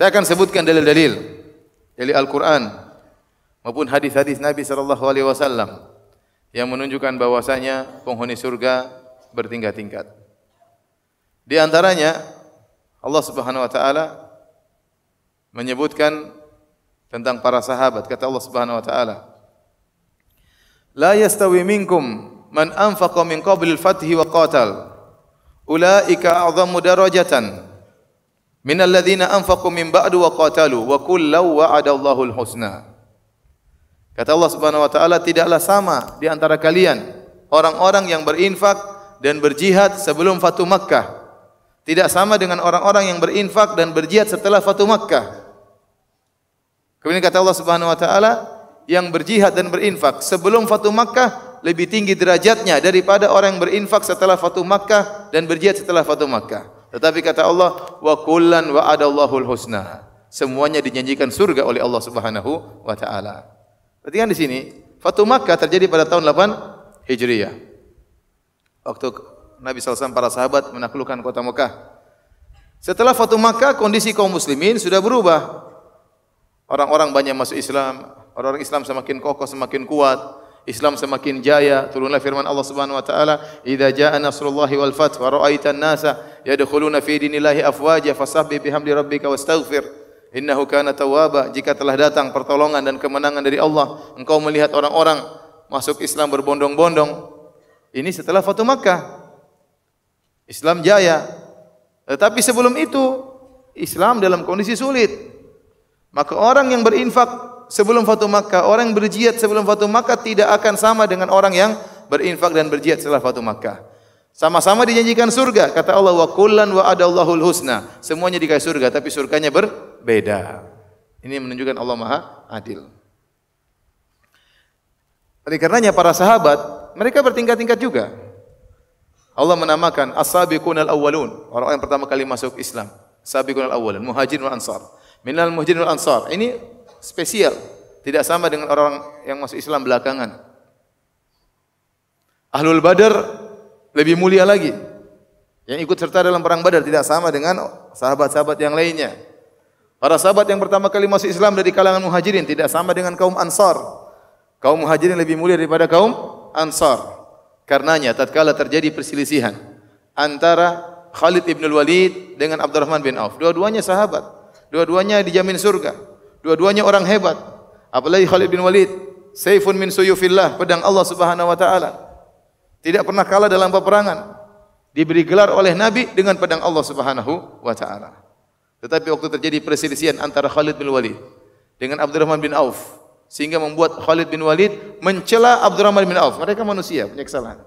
Saya akan sebutkan dalil-dalil dari Al-Quran maupun hadis-hadis Nabi sallallahu alaihi wasallam yang menunjukkan bahwasanya penghuni surga bertingkat-tingkat. Di antaranya Allah Subhanahu wa taala menyebutkan tentang para sahabat. Kata Allah Subhanahu wa taala, "La yastawi minkum man anfaqa min qabli al-fathi wa qatal. Ulaika a'zamu darajatan minal ladzina anfaqu min ba'du wa qatalu wa kullu wa'adallahu al-husna." Kata Allah Subhanahu wa taala, tidaklah sama di antara kalian orang-orang yang berinfak dan berjihad sebelum Fatu Makkah. Tidak sama dengan orang-orang yang berinfak dan berjihad setelah Fatu Makkah. Kemudian kata Allah Subhanahu wa taala, yang berjihad dan berinfak sebelum Fatu Makkah lebih tinggi derajatnya daripada orang yang berinfak setelah Fatu Makkah dan berjihad setelah Fatu Makkah. Tetapi kata Allah, wa kullan wa'adallahu al-husna. Semuanya dijanjikan surga oleh Allah Subhanahu wa taala. Perhatikan di sini, Fatu Makkah terjadi pada tahun 8 Hijriah. Waktu Nabi SAW para sahabat menaklukkan kota Mekah. Setelah Fatu Makkah, kondisi kaum muslimin sudah berubah. Orang-orang banyak masuk Islam, orang-orang Islam semakin kokoh, semakin kuat, Islam semakin jaya. Turunlah firman Allah Subhanahu wa taala, "Idza jaa nasrullahi wal fath wa ra'aitan nasa yadkhuluna fi dinillahi afwaja fasabbih bihamdi rabbika wastaghfir innahu kana tawwaba." Jika telah datang pertolongan dan kemenangan dari Allah, engkau melihat orang-orang masuk Islam berbondong-bondong. Ini setelah Fatu Makkah. Islam jaya. Tetapi sebelum itu Islam dalam kondisi sulit. Maka orang yang berinfak sebelum Fatu Makkah, orang yang berjihad sebelum Fatu Makkah tidak akan sama dengan orang yang berinfak dan berjihad setelah Fatu Makkah. Sama-sama dijanjikan surga. Kata Allah, wa kullan wa'adallahu al-husna. Semuanya dikasih surga, tapi surganya berbeda. Ini menunjukkan Allah Maha Adil. Oleh karenanya para sahabat, mereka bertingkat-tingkat juga. Allah menamakan as-sabiqunal awwalun, orang-orang yang pertama kali masuk Islam. Sabiqunal awwalun, muhajirin wal ansar. Minal muhajirin wal ansar. Ini spesial, tidak sama dengan orang yang masuk Islam belakangan. Ahlul Badar lebih mulia lagi. Yang ikut serta dalam perang Badar tidak sama dengan sahabat-sahabat yang lainnya. Para sahabat yang pertama kali masuk Islam dari kalangan muhajirin tidak sama dengan kaum ansar. Kaum muhajirin lebih mulia daripada kaum ansar. Karenanya tatkala terjadi perselisihan antara Khalid bin Walid dengan Abdurrahman bin Auf, dua-duanya sahabat, dua-duanya dijamin surga, dua-duanya orang hebat. Apalagi Khalid bin Walid, saifun min suyufillah, pedang Allah Subhanahu wa taala. Tidak pernah kalah dalam peperangan. Diberi gelar oleh Nabi dengan pedang Allah Subhanahu wa taala. Tetapi waktu terjadi perselisihan antara Khalid bin Walid dengan Abdurrahman bin Auf, sehingga membuat Khalid bin Walid mencela Abdurrahman bin Auf. Mereka manusia, punya kesalahan.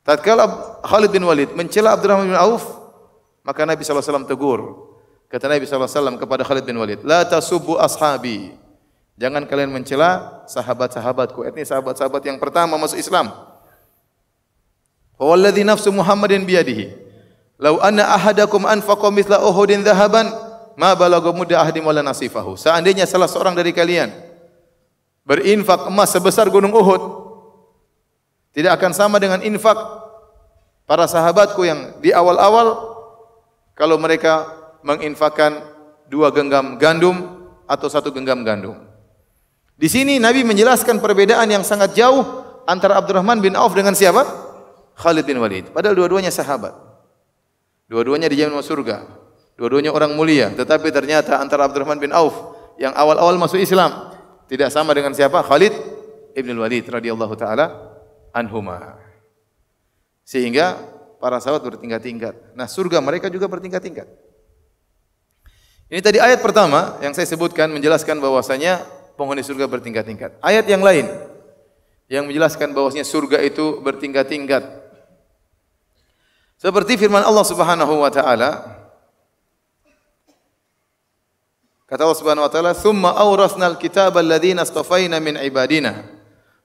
Tatkala Khalid bin Walid mencela Abdurrahman bin Auf, maka Nabi SAW tegur. Kata Nabi SAW kepada Khalid bin Walid, la tasubbu ashabi. Jangan kalian mencela sahabat-sahabatku. Ini sahabat-sahabat yang pertama masuk Islam. Walladzi nafsu Muhammadin biyadihi. Lau anna ahadakum anfaqa mithla Uhudin dhahaban ma balagha mudda ahdim wala nasifahu. Seandainya salah seorang dari kalian berinfak emas sebesar gunung Uhud, tidak akan sama dengan infak para sahabatku yang di awal-awal kalau mereka menginfakkan 2 genggam gandum atau 1 genggam gandum. Di sini Nabi menjelaskan perbedaan yang sangat jauh antara Abdurrahman bin Auf dengan siapa? Khalid bin Walid. Padahal dua-duanya sahabat. Dua-duanya dijamin masuk surga. Dua-duanya orang mulia, tetapi ternyata antara Abdurrahman bin Auf yang awal-awal masuk Islam tidak sama dengan siapa? Khalid ibn Walid radhiyallahu taala anhuma. Sehingga para sahabat bertingkat-tingkat. Nah, surga mereka juga bertingkat-tingkat. Ini tadi ayat pertama yang saya sebutkan menjelaskan bahwasanya penghuni surga bertingkat-tingkat. Ayat yang lain yang menjelaskan bahwasanya surga itu bertingkat-tingkat. Seperti firman Allah Subhanahu wa taala, kata Allah Subhanahu wa taala, "Tsumma awrasnal kitaba alladziina astafaina min ibadina,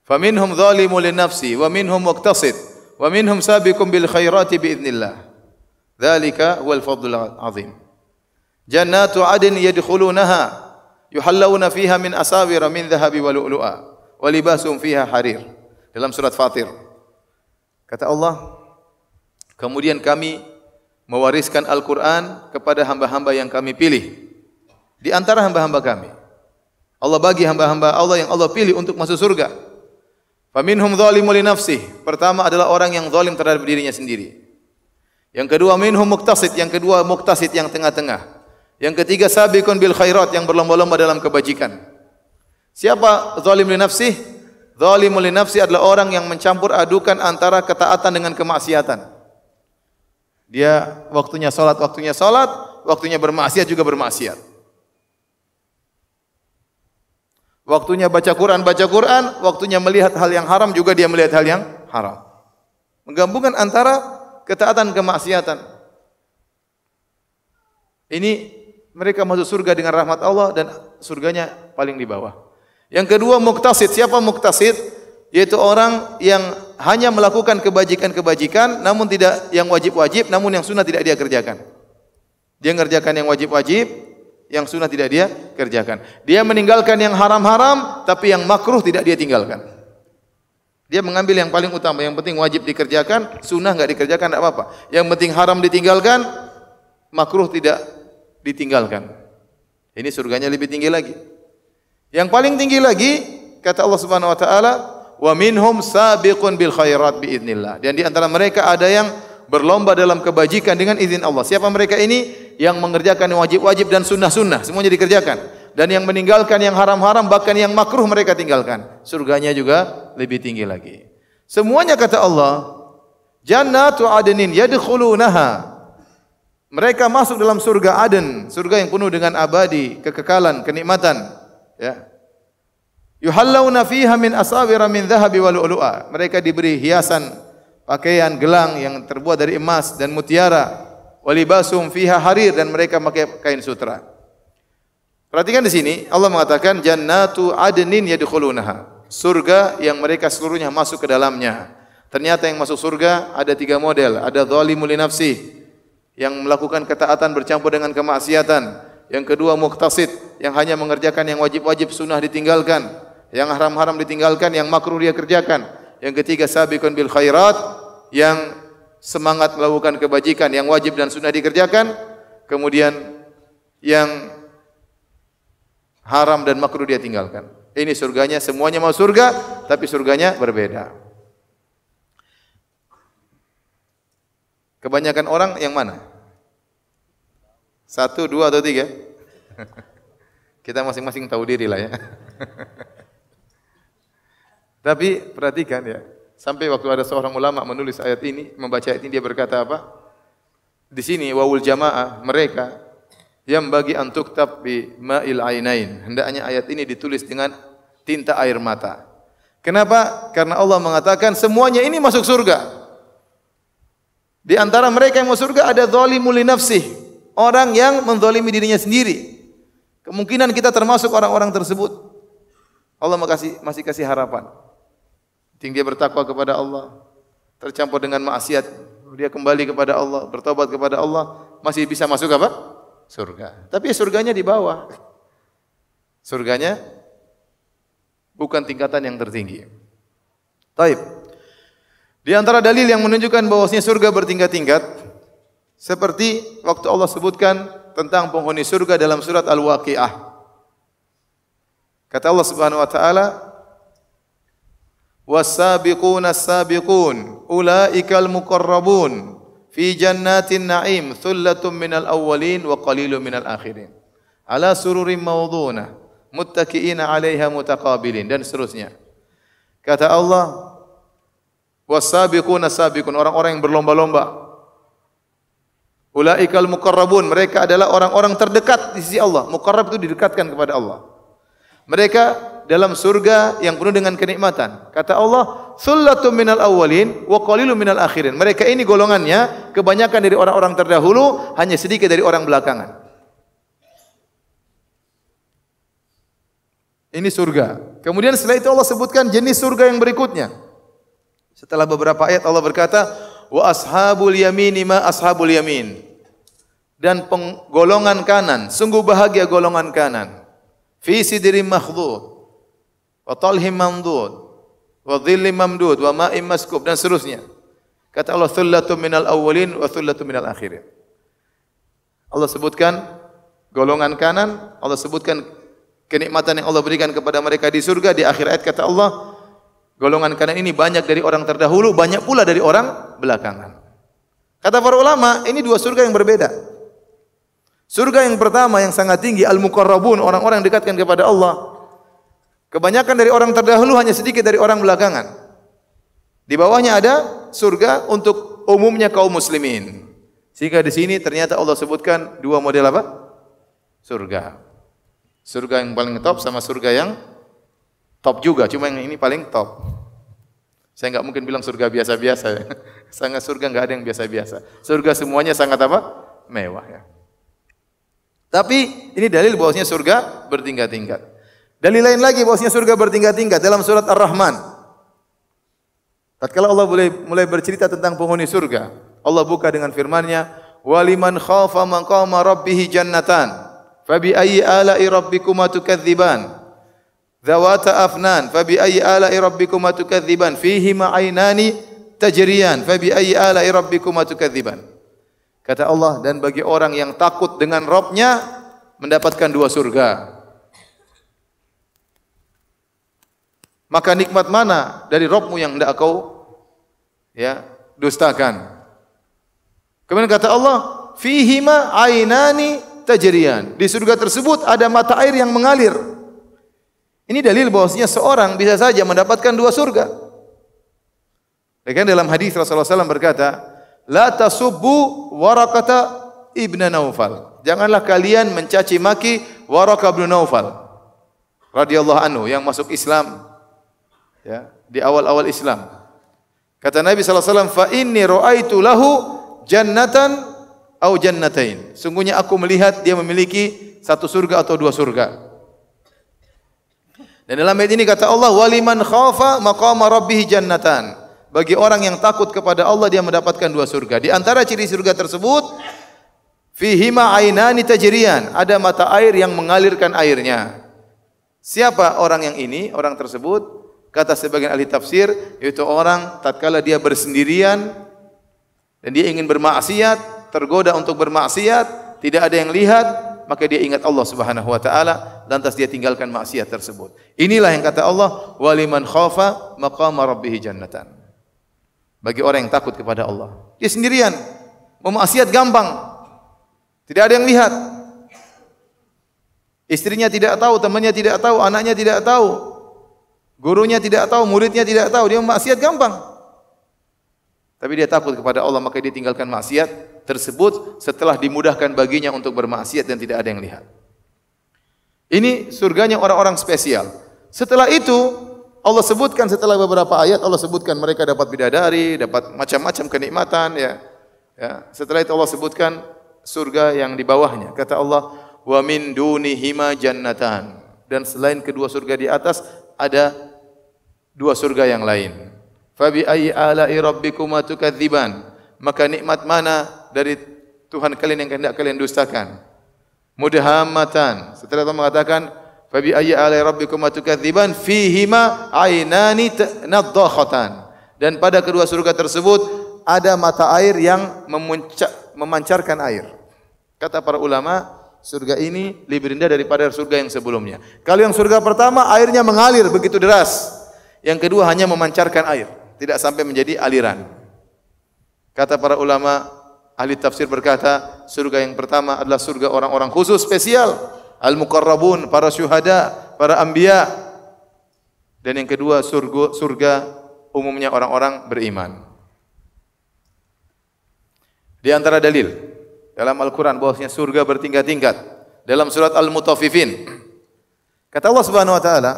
faminhum dzalimun linafsi wa minhum muqtasid wa minhum sabiqun bil khairati biidznillah. Dzalika huwal fadlul 'adzim. Jannatu 'adnin yadkhulunaha yuhallawna fiha min asawira min dhahabi wa lu'lu'a wa libasuhum fiha harir." Dalam surat Fatir. Kata Allah, kemudian kami mewariskan Al-Quran kepada hamba-hamba yang kami pilih. di antara hamba-hamba kami. Allah bagi hamba-hamba Allah yang Allah pilih untuk masuk surga. Faminhum zalimun li nafsihi. Pertama adalah orang yang zalim terhadap dirinya sendiri. Yang kedua minhum muqtasid, yang kedua muqtasid yang tengah-tengah. Yang ketiga sabiqun bil khairat, yang berlomba-lomba dalam kebajikan. Siapa zalim li nafsihi? Zalimun li nafsihi adalah orang yang mencampur adukan antara ketaatan dengan kemaksiatan. Dia waktunya salat, waktunya bermaksiat juga bermaksiat. Waktunya baca Quran, waktunya melihat hal yang haram juga dia melihat hal yang haram. Menggabungkan antara ketaatan kemaksiatan. Ini mereka masuk surga dengan rahmat Allah dan surganya paling di bawah. Yang kedua muqtasid. Siapa muqtasid? Yaitu orang yang hanya melakukan kebajikan-kebajikan namun tidak yang wajib-wajib, namun yang sunnah tidak dia kerjakan. Dia mengerjakan yang wajib-wajib, yang sunnah tidak dia kerjakan. Dia meninggalkan yang haram-haram, tapi yang makruh tidak dia tinggalkan. Dia mengambil yang paling utama, yang penting wajib dikerjakan, sunnah enggak dikerjakan enggak apa-apa. Yang penting haram ditinggalkan, makruh tidak ditinggalkan. Ini surganya lebih tinggi lagi. Yang paling tinggi lagi, kata Allah Subhanahu wa taala, wa minhum sabiqun bil khairat biidznillah. Dan di antara mereka ada yang berlomba dalam kebajikan dengan izin Allah. Siapa mereka ini? Yang mengerjakan yang wajib-wajib dan sunnah-sunnah, semuanya dikerjakan. Dan yang meninggalkan yang haram-haram, bahkan yang makruh mereka tinggalkan. Surganya juga lebih tinggi lagi. Semuanya kata Allah, jannatu adnin yadkhulunaha. Mereka masuk dalam surga Aden, surga yang penuh dengan abadi, kekekalan, kenikmatan. Ya. Yuhallawna fiha min asawira min dhahabi wa lu'lu'a. Mereka diberi hiasan pakaian gelang yang terbuat dari emas dan mutiara. Walibasum fiha harir, dan mereka pakai kain sutra. Perhatikan di sini Allah mengatakan jannatu adnin yadkhulunaha. Surga yang mereka seluruhnya masuk ke dalamnya. Ternyata yang masuk surga ada 3 model. Ada zalimun li nafsihi, yang melakukan ketaatan bercampur dengan kemaksiatan. Yang kedua muqtasid, yang hanya mengerjakan yang wajib-wajib, sunnah ditinggalkan. Yang haram-haram ditinggalkan, yang makruh dia kerjakan. Yang ketiga sabiqun bil khairat, yang semangat melakukan kebajikan, yang wajib dan sunnah dikerjakan. Kemudian yang haram dan makruh dia tinggalkan. Ini surganya, semuanya mau surga, tapi surganya berbeda. Kebanyakan orang yang mana? 1, 2 atau 3? Kita masing-masing tahu diri lah ya. Tapi perhatikan ya, sampai waktu ada seorang ulama menulis ayat ini, membaca ayat ini, dia berkata apa? Di sini wawul jamaah, mereka yang bagi antuktab bi ma'il ainain. Hendaknya ayat ini ditulis dengan tinta air mata. Kenapa? Karena Allah mengatakan semuanya ini masuk surga. Di antara mereka yang masuk surga ada zalimul li nafsihi, orang yang menzalimi dirinya sendiri. Kemungkinan kita termasuk orang-orang tersebut. Allah masih kasih harapan. Tinggal dia bertakwa kepada Allah, tercampur dengan maksiat, dia kembali kepada Allah, bertobat kepada Allah, masih bisa masuk apa? Surga. Tapi surganya di bawah. Surganya bukan tingkatan yang tertinggi. Taib. Di antara dalil yang menunjukkan bahwasanya surga bertingkat-tingkat, seperti waktu Allah sebutkan tentang penghuni surga dalam surat Al-Waqiah. Kata Allah Subhanahu wa taala, was-sabiquna as-sabiqun ulaikal muqarrabun fi jannatin na'im thullatun minal awwalin wa qalilun minal akhirin ala sururin mawdunah muttaqiina 'alaiha mutaqabilin, dan seterusnya. Kata Allah, was-sabiquna as-sabiqun, orang-orang yang berlomba-lomba. Ulaikal muqarrabun, mereka adalah orang-orang terdekat di sisi Allah. Muqarrab itu didekatkan kepada Allah. Mereka dalam surga yang penuh dengan kenikmatan. Kata Allah, "Thullatun minal awwalin wa qalilun minal akhirin." Mereka ini golongannya kebanyakan dari orang-orang terdahulu, hanya sedikit dari orang belakangan. Ini surga. Kemudian setelah itu Allah sebutkan jenis surga yang berikutnya. Setelah beberapa ayat Allah berkata, "Wa ashabul yamini ma ashabul yamin." Dan golongan kanan, sungguh bahagia golongan kanan. Fi sidrin makhdud wa talhim mamdud wa dhillim mamdud wa ma'im maskub, dan seterusnya. Kata Allah, thullatun minal awwalin wa thullatun minal akhirin. Allah sebutkan Golongan kanan Allah sebutkan kenikmatan yang Allah berikan kepada mereka di surga. Di akhir ayat kata Allah, golongan kanan ini banyak dari orang terdahulu, banyak pula dari orang belakangan. Kata para ulama, ini dua surga yang berbeda. Surga yang pertama yang sangat tinggi, al-muqarrabun, orang-orang yang dikatkan kepada Allah. Kebanyakan dari orang terdahulu, hanya sedikit dari orang belakangan. Di bawahnya ada surga untuk umumnya kaum muslimin. Sehingga di sini ternyata Allah sebutkan dua model apa? Surga. Surga yang paling top sama surga yang top juga, cuma yang ini paling top. Saya enggak mungkin bilang surga biasa-biasa. Sangat surga enggak ada yang biasa-biasa. Surga semuanya sangat apa? Mewah ya. Tapi ini dalil bahwasanya surga bertingkat-tingkat. Dalil lain lagi bahwasanya surga bertingkat-tingkat dalam surat Ar-Rahman. Tatkala Allah mulai bercerita tentang penghuni surga, Allah buka dengan firman-Nya, "Waliman khafa maqama rabbih jannatan, fabi ayyi ala'i rabbikuma tukadziban? Dzawata afnan, fabi ayyi ala'i rabbikuma tukadziban? Fihima 'ainani tajriyan, fabi ayyi ala'i rabbikuma tukadziban?" Kata Allah, dan bagi orang yang takut dengan Rabb-nya mendapatkan dua surga. Maka nikmat mana dari Rabb-mu yang hendak kau dustakan? Kemudian kata Allah, fihima ainani tajriyan. Di surga tersebut ada mata air yang mengalir. Ini dalil bahwasanya seorang bisa saja mendapatkan dua surga. Bahkan dalam hadis Rasulullah SAW berkata, la tasubbu Warakata ibn Naufal. Janganlah kalian mencaci maki Warakah bin Naufal radhiyallahu anhu yang masuk Islam di awal-awal Islam. Kata Nabi sallallahu alaihi wasallam, "Fa inni ra'aitu lahu jannatan au jannatain." Sungguhnya aku melihat dia memiliki satu surga atau dua surga. Dan dalam ayat ini kata Allah, "Waliman khafa maqama rabbih jannatan." Bagi orang yang takut kepada Allah dia mendapatkan dua surga. Di antara ciri surga tersebut, fihima ainani tajriyan, ada mata air yang mengalirkan airnya. Siapa orang yang ini? Orang tersebut kata sebagian ahli tafsir, yaitu orang tatkala dia bersendirian dan dia ingin bermaksiat, tergoda untuk bermaksiat, tidak ada yang lihat, maka dia ingat Allah Subhanahu wa taala, lantas dia tinggalkan maksiat tersebut. Inilah yang kata Allah, waliman khafa maqama rabbih jannatan. Bagi orang yang takut kepada Allah. Dia sendirian, memaksiat gampang. Tidak ada yang lihat. Istrinya tidak tahu, temannya tidak tahu, anaknya tidak tahu. Gurunya tidak tahu, muridnya tidak tahu, dia maksiat gampang. Tapi dia takut kepada Allah, maka dia tinggalkan maksiat tersebut setelah dimudahkan baginya untuk bermaksiat dan tidak ada yang lihat. Ini surganya orang-orang spesial. Setelah itu, Allah sebutkan setelah beberapa ayat, Allah sebutkan mereka dapat bidadari, dapat macam-macam kenikmatan. Setelah itu Allah sebutkan surga yang di bawahnya. Kata Allah, wa min dunihima jannatan. Dan selain kedua surga di atas, ada dua surga yang lain. Fabi ayyi ala'i rabbikuma tukadziban. Maka nikmat mana dari Tuhan kalian yang hendak kalian dustakan? Mudhammatan. Setelah itu mengatakan fabi ayyi ala'i rabbikuma tukadziban fihima ainani nadhakhatan. Dan pada kedua surga tersebut ada mata air yang memancarkan air. Kata para ulama, surga ini lebih indah daripada surga yang sebelumnya. Kalau yang surga pertama airnya mengalir begitu deras. Yang kedua hanya memancarkan air, tidak sampai menjadi aliran. Kata para ulama, ahli tafsir berkata, surga yang pertama adalah surga orang-orang khusus spesial, al-muqarrabun, para syuhada, para anbiya. Dan yang kedua surga umumnya orang-orang beriman. Di antara dalil dalam Al-Quran bahwasanya surga bertingkat-tingkat. Dalam surat Al-Mutaffifin, kata Allah Subhanahu wa taala,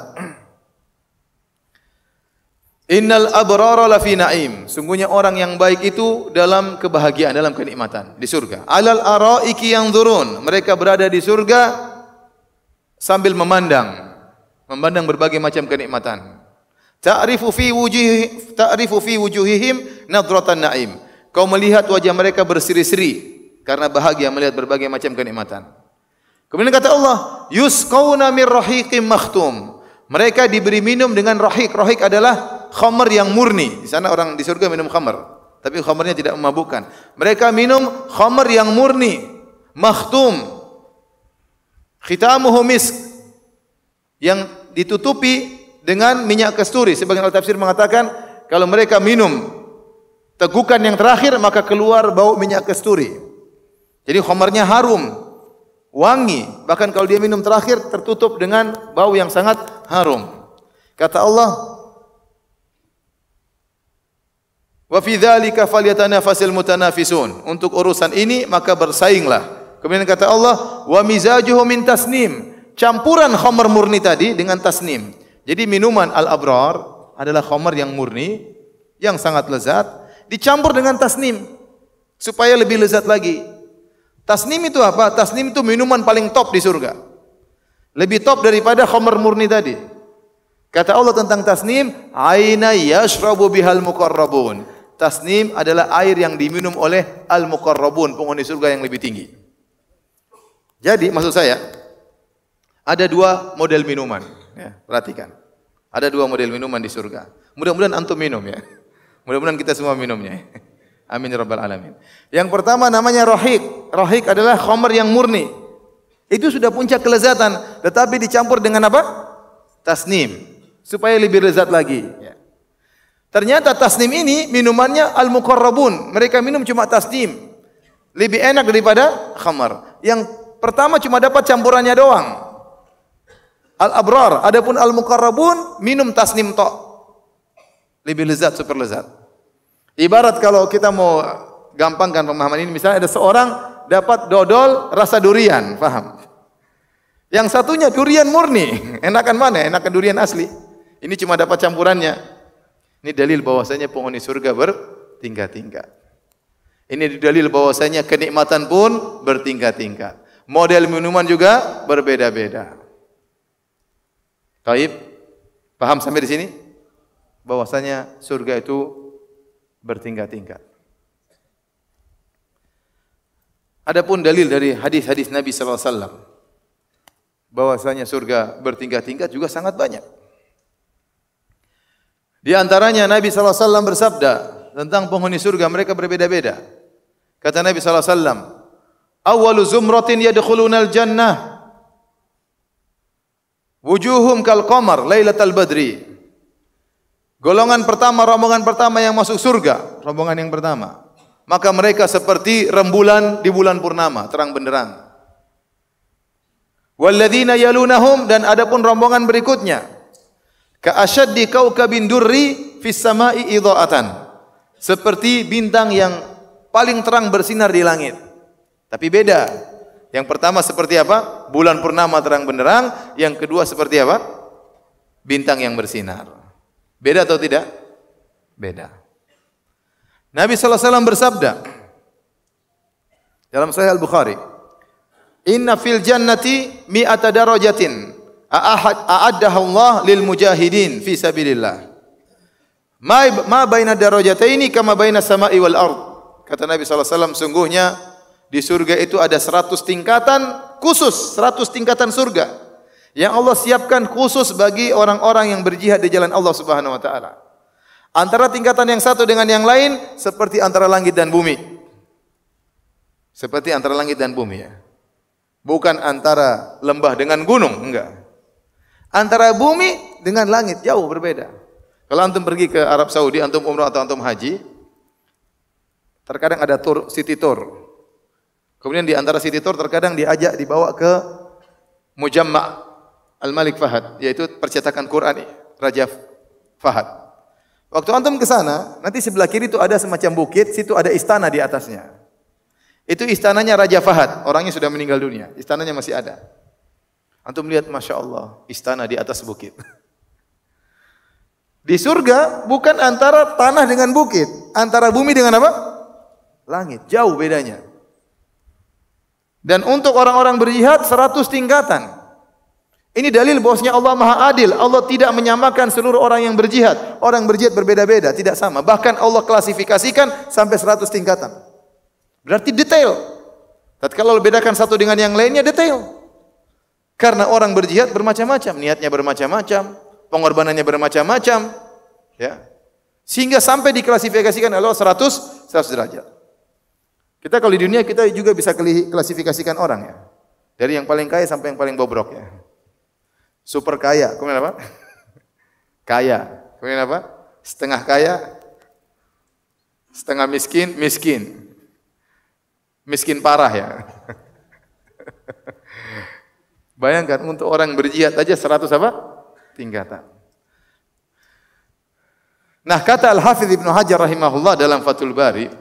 innal abrara lafi na'im. Sungguhnya orang yang baik itu dalam kebahagiaan, dalam kenikmatan di surga. Alal araiki yanzurun. Mereka berada di surga sambil memandang berbagai macam kenikmatan. Ta'rifu fi wujuhihim nadratan na'im. Kau melihat wajah mereka berseri-seri karena bahagia melihat berbagai macam kenikmatan. Kemudian kata Allah, yusqauna mir rahiqim makhtum. Mereka diberi minum dengan rahik. Rahik adalah khamar yang murni. Di sana orang di surga minum khamar, tapi khamarnya tidak memabukkan. Mereka minum khamar yang murni, makhtum. khitamuhu misk, yang ditutupi dengan minyak kasturi. Sebagian ahli tafsir mengatakan kalau mereka minum tegukan yang terakhir maka keluar bau minyak kasturi. Jadi khamarnya harum, wangi. Bahkan kalau dia minum terakhir tertutup dengan bau yang sangat harum. Kata Allah, wa fi dzalika falyatanafasil mutanafisun. Untuk urusan ini maka bersainglah. Kemudian kata Allah, wa mizajuhu min tasnim. Campuran khamar murni tadi dengan tasnim. Jadi minuman al-abrar adalah khamar yang murni, yang sangat lezat, dicampur dengan tasnim supaya lebih lezat lagi. Tasnim itu apa? Tasnim itu minuman paling top di surga. Lebih top daripada khamar murni tadi. Kata Allah tentang tasnim, aina yashrabu bihal muqarrabun. Tasnim adalah air yang diminum oleh al-muqarrabun, penghuni surga yang lebih tinggi. Jadi maksud saya, ada dua model minuman. Ya, perhatikan. Ada dua model minuman di surga. Mudah-mudahan antum minum ya. Mudah-mudahan kita semua minumnya. Amin ya rabbal alamin. Yang pertama namanya rohik. Rohik adalah khamar yang murni. Itu sudah puncak kelezatan, tetapi dicampur dengan apa? Tasnim, supaya lebih lezat lagi. Ya. Ternyata tasnim ini minumannya al-muqarrabun. Mereka minum cuma tasnim. Lebih enak daripada khamar. Yang pertama cuma dapat campurannya doang. Al-abrar, adapun al-muqarrabun minum tasnim tok. Lebih lezat, super lezat. Ibarat kalau kita mau gampangkan pemahaman ini, misalnya ada seorang dapat dodol rasa durian, paham? Yang satunya durian murni, enakan mana? Enakan durian asli. Ini cuma dapat campurannya. Ini dalil bahwasanya penghuni surga bertingkat-tingkat. Ini dalil bahwasanya kenikmatan pun bertingkat-tingkat. Model minuman juga berbeda-beda. Taib, paham sampai di sini? Bahwasanya surga itu bertingkat-tingkat. Adapun dalil dari hadis-hadis Nabi sallallahu alaihi wasallam bahwasanya surga bertingkat-tingkat juga sangat banyak. Di antaranya Nabi sallallahu alaihi wasallam bersabda tentang penghuni surga, mereka berbeda-beda. Kata Nabi sallallahu alaihi wasallam, "Awwalu zumratin yadkhulunal jannah wujuhum kal qamar lailatal badri." Golongan pertama, rombongan pertama yang masuk surga, rombongan yang pertama, maka mereka seperti rembulan di bulan purnama, terang benderang. Walladzina yalunahum, dan adapun rombongan berikutnya, ka asyaddi kaukabin durri fis sama'i idha'atan, seperti bintang yang paling terang bersinar di langit. Tapi beda. Yang pertama seperti apa? Bulan purnama terang benderang. Yang kedua seperti apa? Bintang yang bersinar. Beda atau tidak? Beda. Nabi sallallahu alaihi wasallam bersabda dalam Sahih Al-Bukhari, "Inna fil jannati mi'ata darajatin a'addaha Allah lil mujahidin fi sabilillah. Ma baina darajataini kama baina samai wal ard." Kata Nabi sallallahu alaihi wasallam, sungguhnya di surga itu ada 100 tingkatan khusus, 100 tingkatan surga yang Allah siapkan khusus bagi orang-orang yang berjihad di jalan Allah Subhanahu wa taala. Antara tingkatan yang satu dengan yang lain seperti antara langit dan bumi. Seperti antara langit dan bumi ya. Bukan antara lembah dengan gunung, enggak. Antara bumi dengan langit jauh berbeda. Kalau antum pergi ke Arab Saudi, antum umrah atau antum haji, terkadang ada tour, city tour. Kemudian di antara city tour terkadang diajak dibawa ke Mujamma' Al-Malik Fahad, yaitu percetakan Quran Raja Fahad. Waktu antum ke sana, nanti sebelah kiri itu ada semacam bukit, situ ada istana di atasnya. Itu istananya Raja Fahad, orangnya sudah meninggal dunia, istananya masih ada. Antum lihat, Masya Allah, istana di atas bukit. Di surga bukan antara tanah dengan bukit, antara bumi dengan apa? Langit, jauh bedanya. Dan untuk orang-orang berjihad 100 tingkatan. Ini dalil bahwasanya Allah Maha Adil. Allah tidak menyamakan seluruh orang yang berjihad. Orang berjihad berbeda-beda, tidak sama. Bahkan Allah klasifikasikan sampai 100 tingkatan. Berarti detail. Tatkala bedakan satu dengan yang lainnya detail. Karena orang berjihad bermacam-macam, niatnya bermacam-macam, pengorbanannya bermacam-macam, ya. Sehingga sampai diklasifikasikan Allah 100 derajat. Kita kalau di dunia kita juga bisa klasifikasikan orang ya. Dari yang paling kaya sampai yang paling bobrok ya. Super kaya, kemudian apa? Kaya. Kemudian apa? Setengah kaya, setengah miskin, miskin. Miskin parah ya. Bayangkan untuk orang berjihad aja 100 apa? Tingkatan. Nah, kata Al-Hafidz Ibnu Hajar rahimahullah dalam Fathul Bari,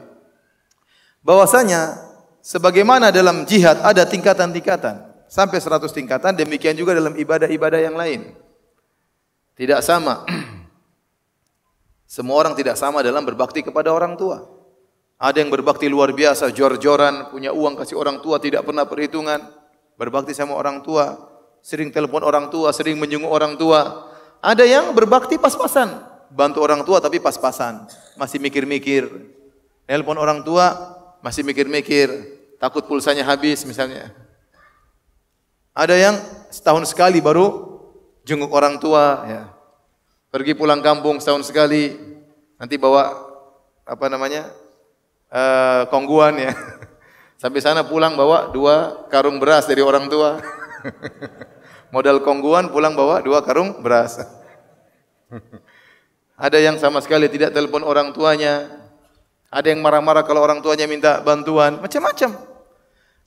bahwasanya sebagaimana dalam jihad ada tingkatan-tingkatan, sampai 100 tingkatan, demikian juga dalam ibadah-ibadah yang lain. Tidak sama. Semua orang tidak sama dalam berbakti kepada orang tua. Ada yang berbakti luar biasa, jor-joran, punya uang kasih orang tua, tidak pernah perhitungan. Berbakti sama orang tua, sering telepon orang tua, sering menjenguk orang tua. Ada yang berbakti pas-pasan, bantu orang tua tapi pas-pasan, masih mikir-mikir. Telepon orang tua, masih mikir-mikir, takut pulsanya habis misalnya. Ada yang setahun sekali baru jenguk orang tua, ya. Pergi pulang kampung setahun sekali, nanti bawa apa namanya kongguan ya. Sampai sana pulang bawa 2 karung beras dari orang tua. Modal kongguan pulang bawa 2 karung beras. Ada yang sama sekali tidak telepon orang tuanya. Ada yang marah-marah kalau orang tuanya minta bantuan, macam-macam.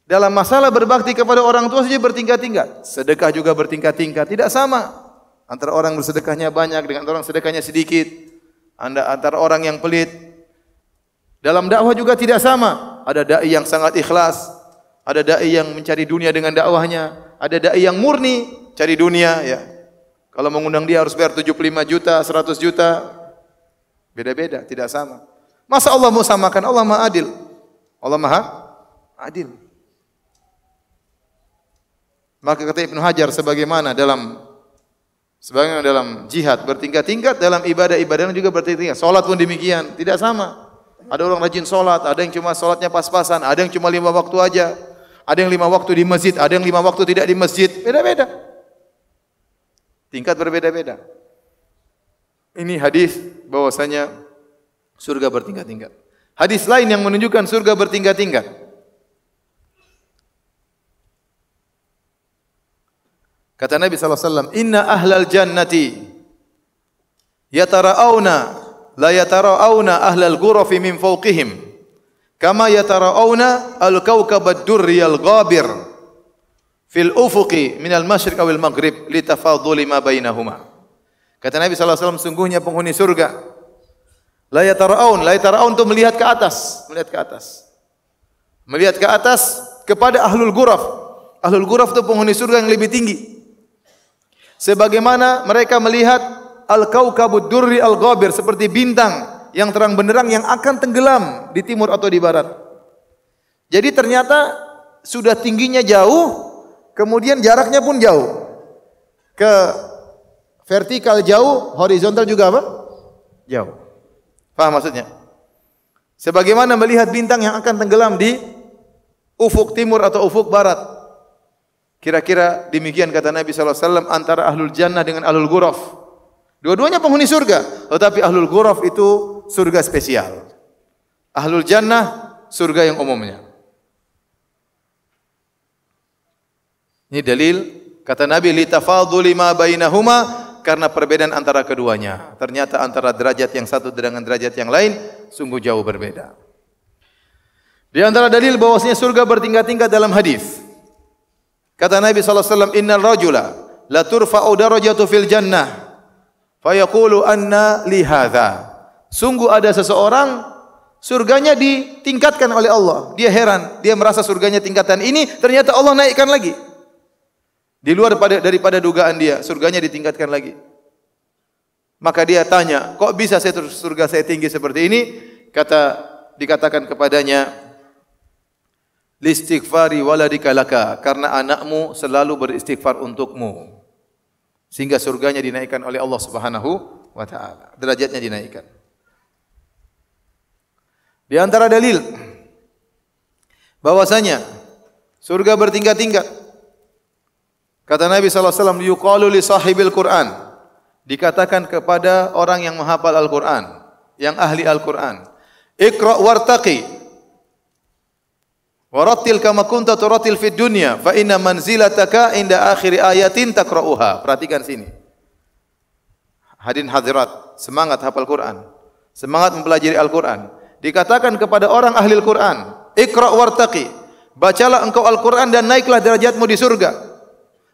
Dalam masalah berbakti kepada orang tua saja bertingkat-tingkat. Sedekah juga bertingkat-tingkat, tidak sama. Antara orang bersedekahnya banyak dengan orang sedekahnya sedikit. Antara orang yang pelit. Dalam dakwah juga tidak sama. Ada dai yang sangat ikhlas, ada dai yang mencari dunia dengan dakwahnya, ada dai yang murni cari dunia ya. Kalau mengundang dia harus bayar 75 juta, 100 juta. Beda-beda, tidak sama. Masa Allah mau samakan? Allah Maha Adil. Allah Maha Adil. Maka kata Ibnu Hajar sebagaimana dalam jihad bertingkat-tingkat, dalam ibadah-ibadah juga bertingkat-tingkat. Salat pun demikian, tidak sama. Ada orang rajin salat, ada yang cuma salatnya pas-pasan, ada yang cuma 5 waktu aja. Ada yang 5 waktu di masjid, ada yang 5 waktu tidak di masjid. Beda-beda. Tingkat berbeda-beda. Ini hadis bahwasanya surga bertingkat-tingkat. Hadis lain yang menunjukkan surga bertingkat-tingkat. Kata Nabi sallallahu alaihi wasallam, "Inna ahlal jannati yatara'auna la yatara'auna ahlal ghurafi min fawqihim kama yatara'auna al-kawkab ad-durri al-ghabir fil ufuqi min al-masyriq awil maghrib litafadhuli ma bainahuma." Kata Nabi sallallahu alaihi wasallam, sungguhnya penghuni surga la yatara'aun itu melihat ke atas, melihat ke atas kepada ahlul ghuraf. Ahlul ghuraf itu penghuni surga yang lebih tinggi. Sebagaimana mereka melihat al-kaukabud durri al-ghabir, seperti bintang yang terang benderang yang akan tenggelam di timur atau di barat. Jadi ternyata sudah tingginya jauh, kemudian jaraknya pun jauh. Ke vertikal jauh, horizontal juga apa? Jauh. Paham maksudnya? Sebagaimana melihat bintang yang akan tenggelam di ufuk timur atau ufuk barat. Kira-kira demikian kata Nabi sallallahu alaihi wasallam antara ahlul jannah dengan ahlul ghuraf. Dua-duanya penghuni surga, tetapi ahlul ghuraf itu surga spesial. Ahlul jannah surga yang umumnya. Ini dalil kata Nabi litafadhuli ma bainahuma, karena perbedaan antara keduanya. Ternyata antara derajat yang satu dengan derajat yang lain sungguh jauh berbeda. Di antara dalil bahwasanya surga bertingkat-tingkat dalam hadis. Kata Nabi sallallahu alaihi wasallam, "Innal rajula la turfa'u darajatu fil jannah fa yaqulu anna li hadza." Sungguh ada seseorang surganya ditingkatkan oleh Allah. Dia heran, dia merasa surganya tingkatan ini, ternyata Allah naikkan lagi. Di luar daripada dugaan dia, surganya ditingkatkan lagi. Maka dia tanya, "Kok bisa surga saya tinggi seperti ini?" Dikatakan kepadanya, listighfari waladika laka, karena anakmu selalu beristighfar untukmu, sehingga surganya dinaikkan oleh Allah Subhanahu wa taala, derajatnya dinaikkan. Di antara dalil bahwasanya surga bertingkat-tingkat, kata Nabi sallallahu alaihi wasallam, yuqalu li sahibil Quran, dikatakan kepada orang yang menghafal Al-Qur'an, yang ahli Al-Qur'an, iqra wartaqi Warattil kama kunta turattil fid dunya fa inna manzilataka inda akhir ayatin taqra'uha. Perhatikan sini. Hadirin hadirat, semangat hafal Quran. Semangat mempelajari Al-Quran. Dikatakan kepada orang ahli Al-Quran, Iqra' wartaqi. Bacalah engkau Al-Quran dan naiklah derajatmu di surga.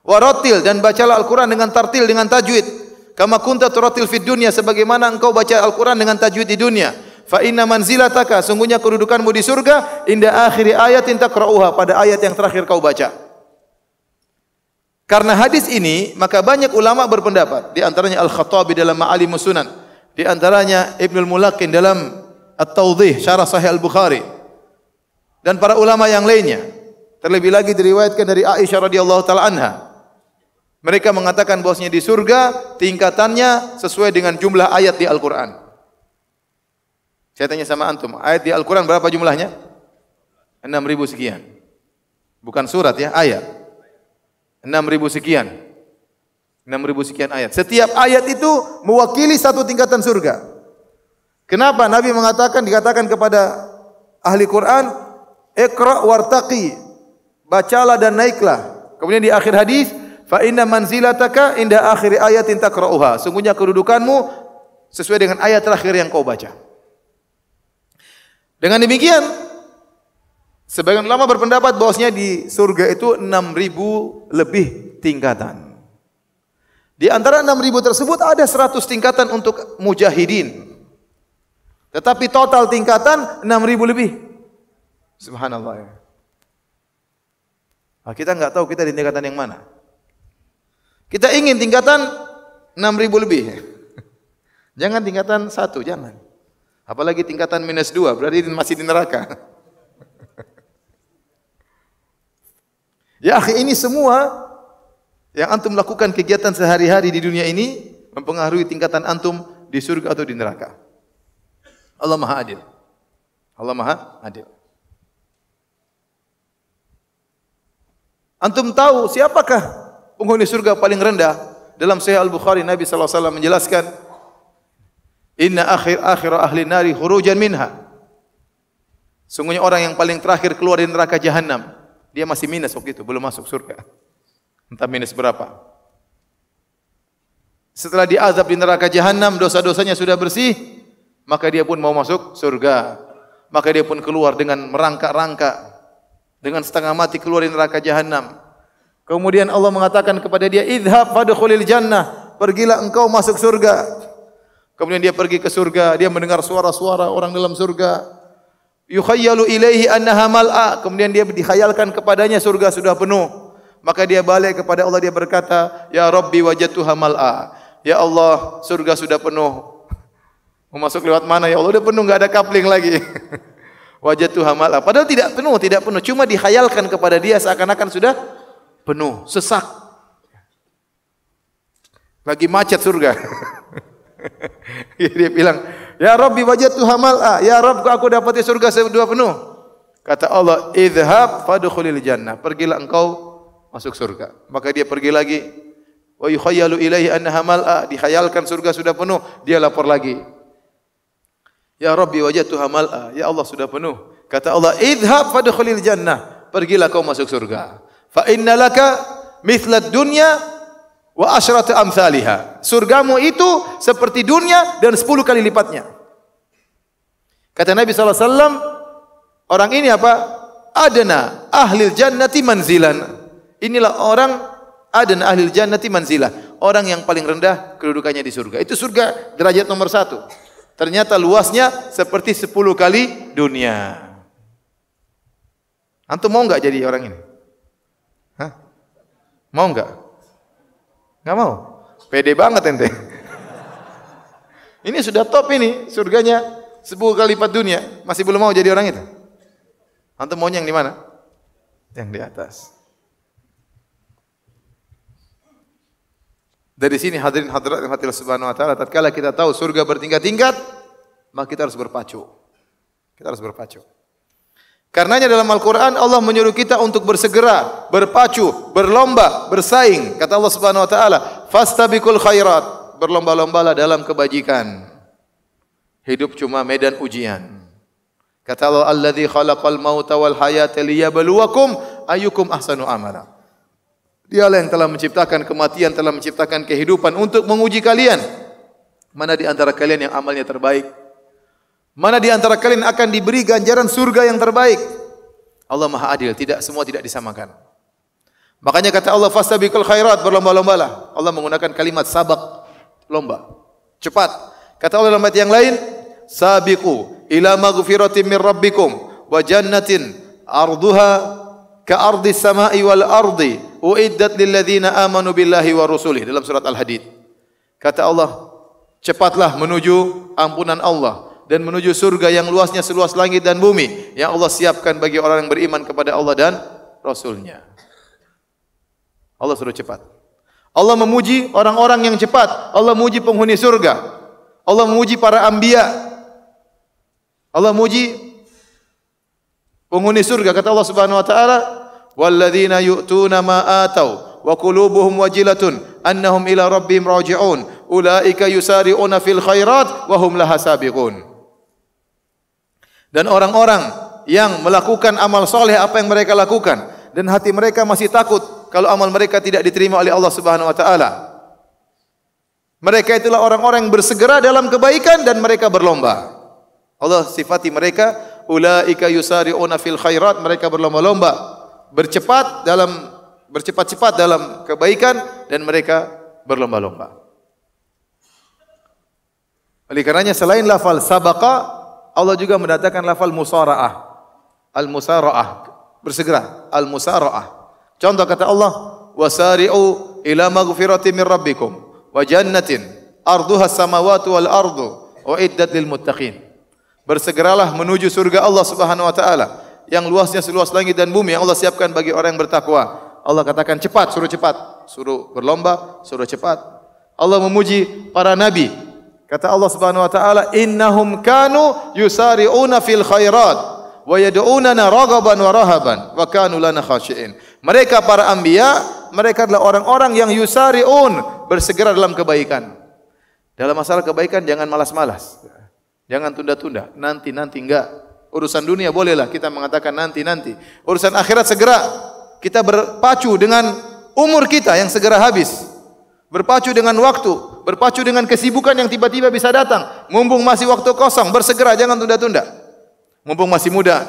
Warattil, dan bacalah Al-Quran dengan tartil, dengan tajwid. Kama kunta turattil fid dunya, sebagaimana engkau baca Al-Quran dengan tajwid di dunia. Fa inna manzilataka, sungguhnya kedudukanmu di surga, inda akhiri ayatin taqra'uha, pada ayat yang terakhir kau baca. Karena hadis ini, maka banyak ulama berpendapat, di antaranya Al-Khattabi dalam Ma'alimus Sunan, di antaranya Ibnul Mulaqqin dalam At-Tawdhih syarah Sahih Al-Bukhari, dan para ulama yang lainnya. Terlebih lagi diriwayatkan dari Aisyah radhiyallahu taala anha. Mereka mengatakan bahwasanya di surga tingkatannya sesuai dengan jumlah ayat di Al-Qur'an. Saya tanya sama antum, ayat di Al-Quran berapa jumlahnya? 6.000 sekian. Bukan surat ya, ayat. 6.000 sekian. 6.000 sekian ayat. Setiap ayat itu mewakili satu tingkatan surga. Kenapa? Nabi dikatakan kepada ahli Quran, Iqra' wartaqi. Bacalah dan naiklah. Kemudian di akhir hadis, fa inna manzilataka inda akhir ayatin taqra'uha. Sungguhnya kedudukanmu sesuai dengan ayat terakhir yang kau baca. Dengan demikian, sebagian ulama berpendapat bahwasanya di surga itu 6.000 lebih tingkatan. Di antara 6.000 tersebut ada 100 tingkatan untuk mujahidin. Tetapi total tingkatan 6.000 lebih. Subhanallah ya. Nah, kita enggak tahu kita di tingkatan yang mana. Kita ingin tingkatan 6.000 lebih. Jangan tingkatan 1, jangan. Apalagi tingkatan -2, berarti masih di neraka. Ya akhi, ini semua yang antum lakukan kegiatan sehari-hari di dunia ini mempengaruhi tingkatan antum di surga atau di neraka. Allah Maha Adil. Allah Maha Adil. Antum tahu siapakah penghuni surga paling rendah? Dalam Sahih Al-Bukhari Nabi sallallahu alaihi wasallam menjelaskan, inna akhir ahli nari khurujan minha. Sungguhnya orang yang paling terakhir keluar dari neraka jahanam, dia masih minus waktu itu, belum masuk surga. Entah minus berapa. Setelah diazab di neraka jahanam, dosa-dosanya sudah bersih, maka dia pun mau masuk surga. Maka dia pun keluar dengan merangkak-rangkak, dengan setengah mati keluar dari neraka jahanam. Kemudian Allah mengatakan kepada dia, idhab fadkhulil jannah, pergilah engkau masuk surga. Kemudian dia pergi ke surga, dia mendengar suara-suara orang dalam surga. Yukhayyalu ilaihi annaha mal'a, kemudian dia dikhayalkan kepadanya surga sudah penuh. Maka dia balik kepada Allah, dia berkata, ya Rabbi wajadtuha mal'a. Ya Allah, surga sudah penuh. Mau masuk lewat mana ya Allah? Udah penuh, enggak ada kapling lagi. Wajadtuha mal'a. Padahal tidak penuh, cuma dikhayalkan kepada dia seakan-akan sudah penuh, sesak. Lagi macet surga. Dia bilang, ya Rabbi wajadtuha mal'a, ya Rabb aku dapati surga sudah penuh. Kata Allah, idhhab fadkhulil jannah, pergilah engkau masuk surga. Maka dia pergi lagi, wa yukhayyalu ilaihi annaha mal'a, dikhayalkan surga sudah penuh, dia lapor lagi. Ya Rabbi wajadtuha mal'a, ya Allah sudah penuh. Kata Allah, idhhab fadkhulil jannah, pergilah kau masuk surga. Fa innalaka mithlad dunya wa asyratu amsalihha. Surgamu itu seperti dunia dan 10 kali lipatnya. Kata Nabi sallallahu alaihi wasallam, orang ini apa? Adna ahlil jannati manzilan. Inilah orang adna ahlil jannati manzilah, orang yang paling rendah kedudukannya di surga. Itu surga derajat nomor 1. Ternyata luasnya seperti 10 kali dunia. Antum mau enggak jadi orang ini? Hah? Mau enggak? Enggak mau? Pede banget ente. Ini sudah top ini, surganya 10 kali lipat dunia, masih belum mau jadi orang itu. Antum maunya yang di mana? Yang di atas. Dari sini hadirin hadirat yang Allah Subhanahu wa taala, tatkala kita tahu surga bertingkat-tingkat, maka kita harus berpacu. Kita harus berpacu. Karenanya dalam Al-Quran Allah menyuruh kita untuk bersegera, berpacu, berlomba, bersaing. Kata Allah Subhanahu Wa Taala, fastabiqul khairat, berlomba-lombalah dalam kebajikan. Hidup cuma medan ujian. Kata Allah, "Alladzi khalaqal mauta wal hayata liyabluwakum ayyukum ahsanu amala." Dialah yang telah menciptakan kematian, telah menciptakan kehidupan untuk menguji kalian. Mana di antara kalian yang amalnya terbaik? Mana di antara kalian akan diberi ganjaran surga yang terbaik? Allah Maha Adil, semua tidak disamakan. Makanya kata Allah, "Fastabiqul khairat", berlomba-lombalah. Allah menggunakan kalimat sabaq, lomba, cepat. Kata Allah dalam ayat yang lain, "Sabiqu ila maghfiratin min rabbikum wa jannatin arduha ka ardis samai wal ardi uiddat lil ladzina amanu billahi wa rusulihi", dalam surat Al-Hadid. Kata Allah, cepatlah menuju ampunan Allah dan menuju surga yang luasnya seluas langit dan bumi yang Allah siapkan bagi orang yang beriman kepada Allah dan Rasulnya. Allah suruh cepat. Allah memuji orang-orang yang cepat. Allah memuji penghuni surga. Allah memuji para anbiya. Allah memuji penghuni surga. Kata Allah Subhanahu wa taala, "Walladzina yu'tuna ma atau wa qulubuhum wajilatun annahum ila rabbihim raji'un ulaika yusari'una fil khairat wa hum laha sabiqun." Dan orang-orang yang melakukan amal soleh apa yang mereka lakukan dan hati mereka masih takut kalau amal mereka tidak diterima oleh Allah Subhanahu wa taala. Mereka itulah orang-orang yang bersegera dalam kebaikan dan mereka berlomba. Allah sifati mereka, ulaika yusari'una fil khairat, mereka berlomba-lomba, bercepat-cepat dalam kebaikan dan mereka berlomba-lomba. Oleh karenanya selain lafal sabaqa, Allah juga mendatangkan lafal musara'ah. Al-musara'ah, bersegera, al-musara'ah. Contoh kata Allah, "Wasari'u ila maghfiratin min rabbikum wa jannatin arduha as-samawati wal ardu uiddat lil muttaqin." Bersegeralah menuju surga Allah Subhanahu wa taala yang luasnya seluas langit dan bumi yang Allah siapkan bagi orang yang bertakwa. Allah katakan cepat, suruh berlomba, suruh cepat. Allah memuji para nabi. Kata Allah Subhanahu wa taala, "Innahum kanu yusari'una fil khairat wa yad'unana raghaban wa rahaban wa kanu lana khashi'in." Mereka para anbiya, mereka adalah orang-orang yang yusari'un, bersegera dalam kebaikan. Dalam masalah kebaikan jangan malas-malas. Jangan tunda-tunda, nanti enggak. Urusan dunia bolehlah kita mengatakan nanti. Urusan akhirat segera. Kita berpacu dengan umur kita yang segera habis. Berpacu dengan waktu, berpacu dengan kesibukan yang tiba-tiba bisa datang. Mumpung masih waktu kosong, bersegera, jangan tunda-tunda. Mumpung masih muda.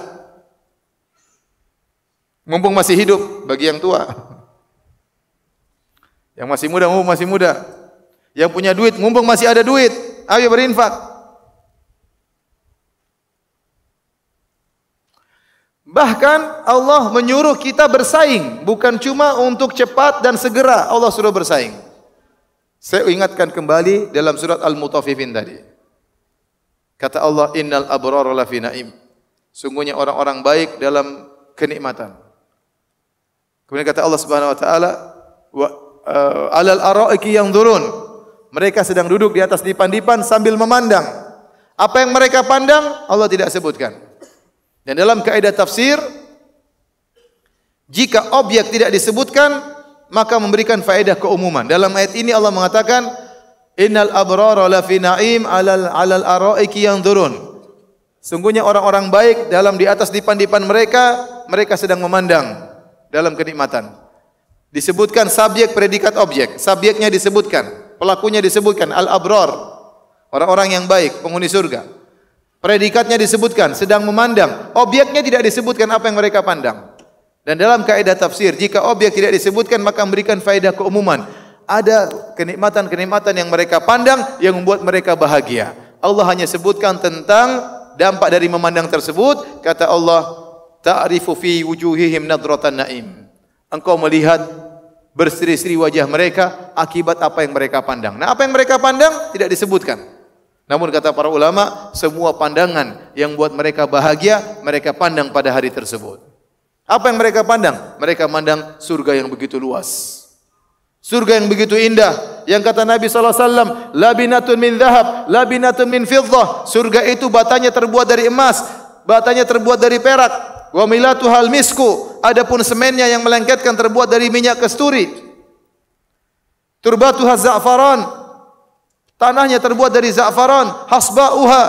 Mumpung masih hidup bagi yang tua. Yang masih muda, mumpung masih muda. Yang punya duit, mumpung masih ada duit, ayo berinfak. Bahkan Allah menyuruh kita bersaing, bukan cuma untuk cepat dan segera, Allah suruh bersaing. Saya ingatkan kembali dalam surat Al-Mutaffifin tadi. Kata Allah, "Innal abrara lafi na'im." Sungguhnya orang-orang baik dalam kenikmatan. Kemudian kata Allah Subhanahu wa taala, "Wa alal ara'iki yanzurun." Mereka sedang duduk di atas dipan-dipan sambil memandang. Apa yang mereka pandang Allah tidak sebutkan. Dan dalam kaidah tafsir, jika objek tidak disebutkan, maka memberikan faedah keumuman. Dalam ayat ini Allah mengatakan, "Innal abrara lafi na'im alal ara'iki yanzurun." Sungguhnya orang-orang baik dalam di atas dipan-dipan mereka sedang memandang dalam kenikmatan. Disebutkan subjek, predikat, objek. Subjeknya disebutkan, pelakunya disebutkan, al-abrar, orang-orang yang baik, penghuni surga. Predikatnya disebutkan, sedang memandang. Objeknya tidak disebutkan apa yang mereka pandang. Dan dalam kaidah tafsir, jika objek tidak disebutkan, maka memberikan faedah keumuman. Ada kenikmatan-kenikmatan yang mereka pandang, yang membuat mereka bahagia. Allah hanya sebutkan tentang dampak dari memandang tersebut. Kata Allah, "Ta'rifu fi wujuhihim nadratan na'im." Engkau melihat berseri-seri wajah mereka akibat apa yang mereka pandang. Nah, apa yang mereka pandang tidak disebutkan. Namun kata para ulama, semua pandangan yang buat mereka bahagia, mereka pandang pada hari tersebut. Apa yang mereka pandang? Mereka pandang surga yang begitu luas. Surga yang begitu indah. Yang kata Nabi SAW, "Labinatun min dhahab, labinatun min fiddah." Surga itu batanya terbuat dari emas, batanya terbuat dari perak. Wa milatuhal misku. Adapun semennya yang melengketkan terbuat dari minyak kasturi. Turbatuha za'faran. Tanahnya terbuat dari za'faran, hasba'uha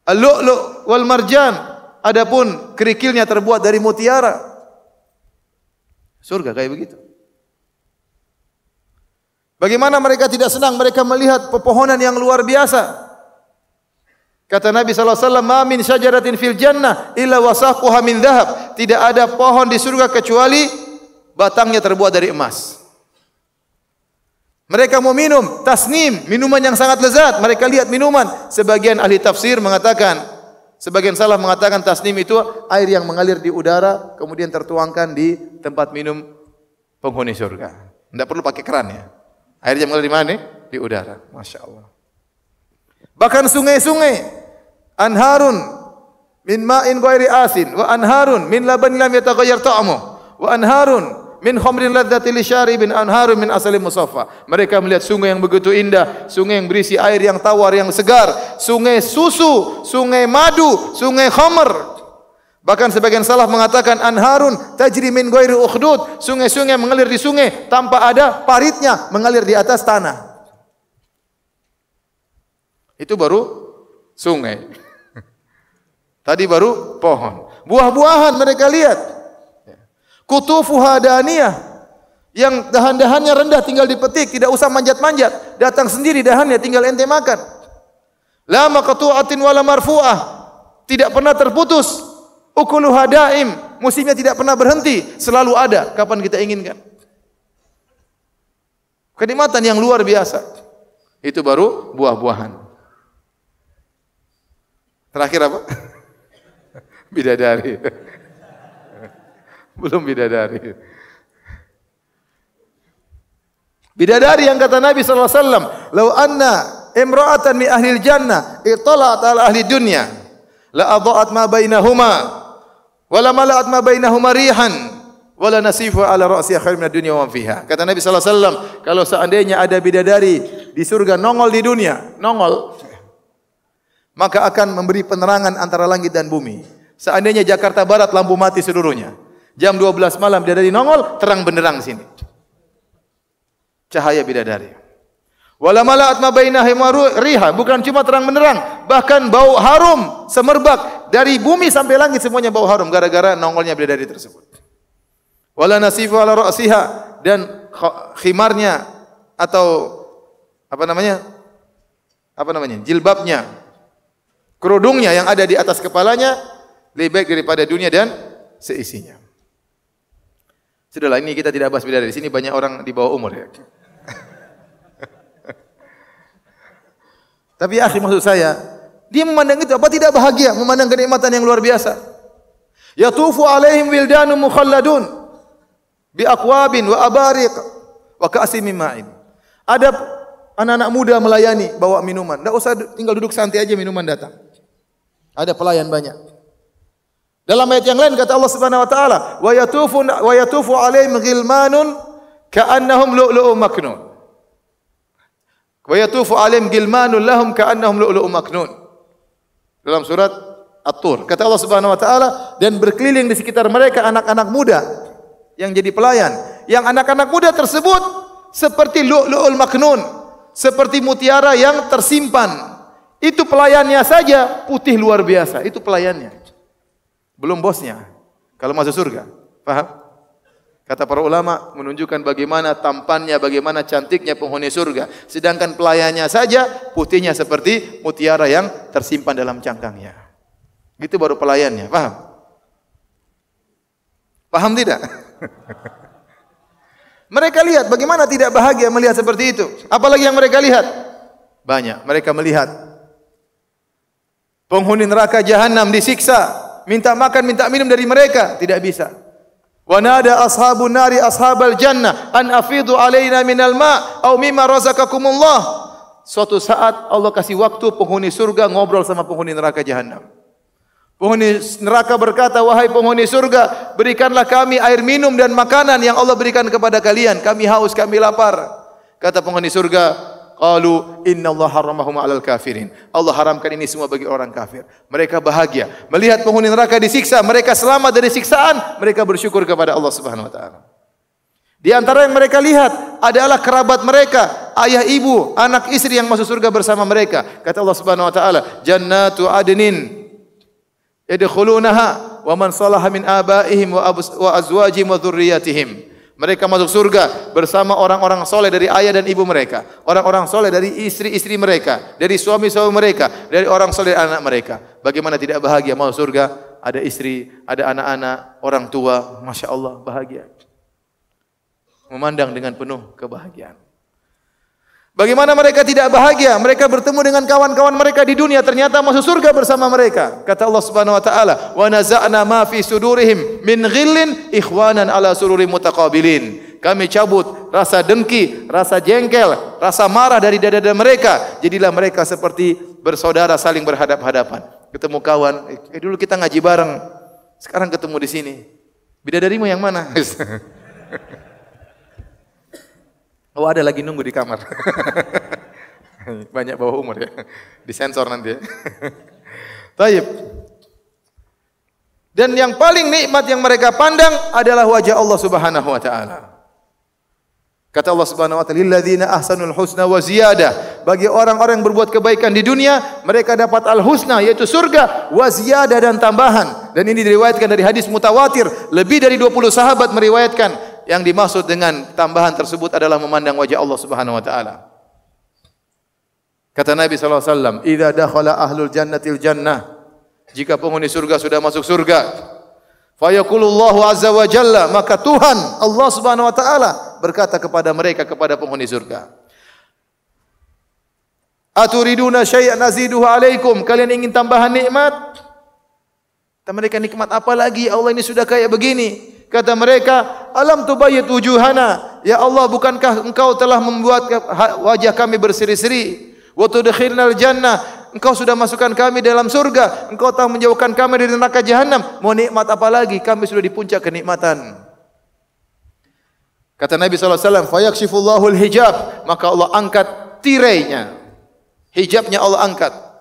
Al-lu'lu' wal marjan. Adapun kerikilnya terbuat dari mutiara. Surga kayak begitu. Bagaimana mereka tidak senang mereka melihat pepohonan yang luar biasa? Kata Nabi SAW, "Ma min syajaratin fil jannah illa wasaquha min dhahab." Tidak ada pohon di surga kecuali batangnya terbuat dari emas. Mereka mau minum tasnim, minuman yang sangat lezat. Mereka lihat minuman. Sebagian ahli tafsir mengatakan, sebagian salah mengatakan tasnim itu air yang mengalir di udara kemudian tertuangkan di tempat minum penghuni surga. Tidak perlu pakai keran ya. Air yang mengalir di mana? Di udara. Masya Allah. Bahkan sungai-sungai, anharun min ma'in ghairi asin wa anharun min laban lam yataghayyar ta'muh wa anharun min khamrin ladzatil lisharibin anharun min asalin musaffa. Mereka melihat sungai yang begitu indah, sungai yang berisi air yang tawar yang segar, sungai susu, sungai madu, sungai khamr. Bahkan sebagian salaf mengatakan anharun tajri min ghairi ukhdud, sungai-sungai mengalir di sungai tanpa ada paritnya, mengalir di atas tanah. Itu baru sungai. Tadi baru pohon. Buah-buahan mereka lihat. Kutufuha daniyah. Yang dahan-dahannya rendah tinggal dipetik, tidak usah manjat-manjat. Datang sendiri dahannya tinggal ente makan. La maqtu'atin wala marfu'ah. Tidak pernah terputus. Ukuluha daim. Musimnya tidak pernah berhenti, selalu ada kapan kita inginkan. Kenikmatan yang luar biasa. Itu baru buah-buahan. Terakhir apa? Bidadari. Belum bidadari. Bidadari yang kata Nabi sallallahu alaihi wasallam, "Lau anna imra'atan min ahli jannah ittala'at ala ahli dunya, la adha'at ma bainahuma wa la mala'at ma bainahuma rihan wa la nasifu ala ra'siha khair min ad-dunya wa fiha." Kata Nabi sallallahu alaihi wasallam, kalau seandainya ada bidadari di surga nongol di dunia, nongol, maka akan memberi penerangan antara langit dan bumi. Seandainya Jakarta Barat lampu mati seluruhnya, jam 12 malam bidadari nongol, terang benderang sini. Cahaya bidadari. Wala mala'at ma bainahuma riha, bukan cuma terang benderang, bahkan bau harum semerbak dari bumi sampai langit semuanya bau harum gara-gara nongolnya bidadari tersebut. Wala nasifu ala ra'siha, dan khimarnya atau apa namanya? Jilbabnya, kerudungnya yang ada di atas kepalanya lebih baik daripada dunia dan seisinya. Sudahlah, ini kita tidak bahas bidadari. Di sini banyak orang di bawah umur ya. Tapi akhi, maksud saya, dia memandang itu apa tidak bahagia, memandang kenikmatan yang luar biasa. Yatufu alaihim wildanun mukhalladun bi aqwabin wa abariq wa ka'sin min ma'in. Ada anak-anak muda melayani, bawa minuman. Enggak usah tinggal duduk santai aja, minuman datang. Ada pelayan banyak. Dalam ayat yang lain kata Allah Subhanahu wa taala, wa yatufu alaihim ghilmanun ka'annahum lu'lu'un maknun. Wa yatufu alaihim ghilmanun lahum ka'annahum lu'lu'un maknun. Dalam surat At-Tur kata Allah Subhanahu wa taala, dan berkeliling di sekitar mereka anak-anak muda yang jadi pelayan. Yang anak-anak muda tersebut seperti lu'lu'ul maknun, seperti mutiara yang tersimpan. Itu pelayannya saja putih luar biasa. Itu pelayannya. Belum bosnya. Kalau masuk surga. Paham? Kata para ulama menunjukkan bagaimana tampannya, bagaimana cantiknya penghuni surga. Sedangkan pelayannya saja putihnya seperti mutiara yang tersimpan dalam cangkangnya. Itu baru pelayannya. Paham? Paham tidak? Mereka lihat bagaimana tidak bahagia melihat seperti itu. Apalagi yang mereka lihat? Banyak. Mereka melihat penghuni neraka jahanam disiksa, minta makan, minta minum dari mereka, tidak bisa. Wa nada ashabun nari ashabal jannah an afidu alaina minal ma' aw mimma razaqakumullah. Suatu saat Allah kasih waktu penghuni surga ngobrol sama penghuni neraka jahanam. Penghuni neraka berkata, "Wahai penghuni surga, berikanlah kami air minum dan makanan yang Allah berikan kepada kalian. Kami haus, kami lapar." Kata penghuni surga, qalu innallaha harramahum 'alal kafirin. Allah haramkan ini semua bagi orang kafir. Mereka bahagia melihat penghuni neraka disiksa, mereka selamat dari siksaan, mereka bersyukur kepada Allah Subhanahu wa taala. Di antara yang mereka lihat adalah kerabat mereka, ayah ibu, anak istri yang masuk surga bersama mereka. Kata Allah Subhanahu wa taala, "Jannatu adnin yadkhulunaha wa man salaha min abaihim wa azwajihim wa dzurriyyatihim." Mereka masuk surga bersama orang-orang soleh dari ayah dan ibu mereka, orang-orang soleh dari istri-istri mereka, dari suami-suami mereka, dari orang soleh dari anak mereka. Bagaimana tidak bahagia masuk surga? Ada istri, ada anak-anak, orang tua, masya Allah bahagia. Memandang dengan penuh kebahagiaan. Bagaimana mereka tidak bahagia? Mereka bertemu dengan kawan-kawan mereka di dunia, ternyata masuk surga bersama mereka. Kata Allah Subhanahu wa taala, "Wa naza'na ma fi sudurihim min ghillin ikhwanan ala sururin mutaqabilin." Kami cabut rasa dengki, rasa jengkel, rasa marah dari dada-dada mereka. Jadilah mereka seperti bersaudara saling berhadap-hadapan. Ketemu kawan, dulu kita ngaji bareng. Sekarang ketemu di sini. Bidadarimu yang mana? Oh, ada lagi nunggu di kamar. Banyak bawah umur ya. Disensor nanti ya. Taib. Dan yang paling nikmat yang mereka pandang adalah wajah Allah Subhanahu wa taala. Kata Allah Subhanahu wa taala, "Lilladzina ahsanul husna wa ziyadah." Bagi orang-orang yang berbuat kebaikan di dunia, mereka dapat al-husna yaitu surga, wa ziyadah dan tambahan. Dan ini diriwayatkan dari hadis mutawatir, lebih dari 20 sahabat meriwayatkan yang dimaksud dengan tambahan tersebut adalah memandang wajah Allah Subhanahu wa taala. Kata Nabi sallallahu alaihi wasallam, "Idza dakhala ahlul jannatil jannah." Jika penghuni surga sudah masuk surga, fa yaqulullahu azza wa jalla, maka Tuhan Allah Subhanahu wa taala berkata kepada mereka, kepada penghuni surga, "Aturiduna syai'an aziduhu alaikum?" Kalian ingin tambahan nikmat? Kata mereka, nikmat apa lagi? Allah ini sudah kayak begini. Kata mereka, "Alam tubayyit wujuhana?" Ya Allah, bukankah Engkau telah membuat wajah kami berseri-seri? Wa tudkhilnal jannah. Engkau sudah masukkan kami dalam surga. Engkau telah menjauhkan kami dari neraka jahanam. Mau nikmat apa lagi? Kami sudah di puncak kenikmatan. Kata Nabi sallallahu alaihi wasallam, "Fayakshifullahu al-hijab." Maka Allah angkat tirainya. Hijabnya Allah angkat.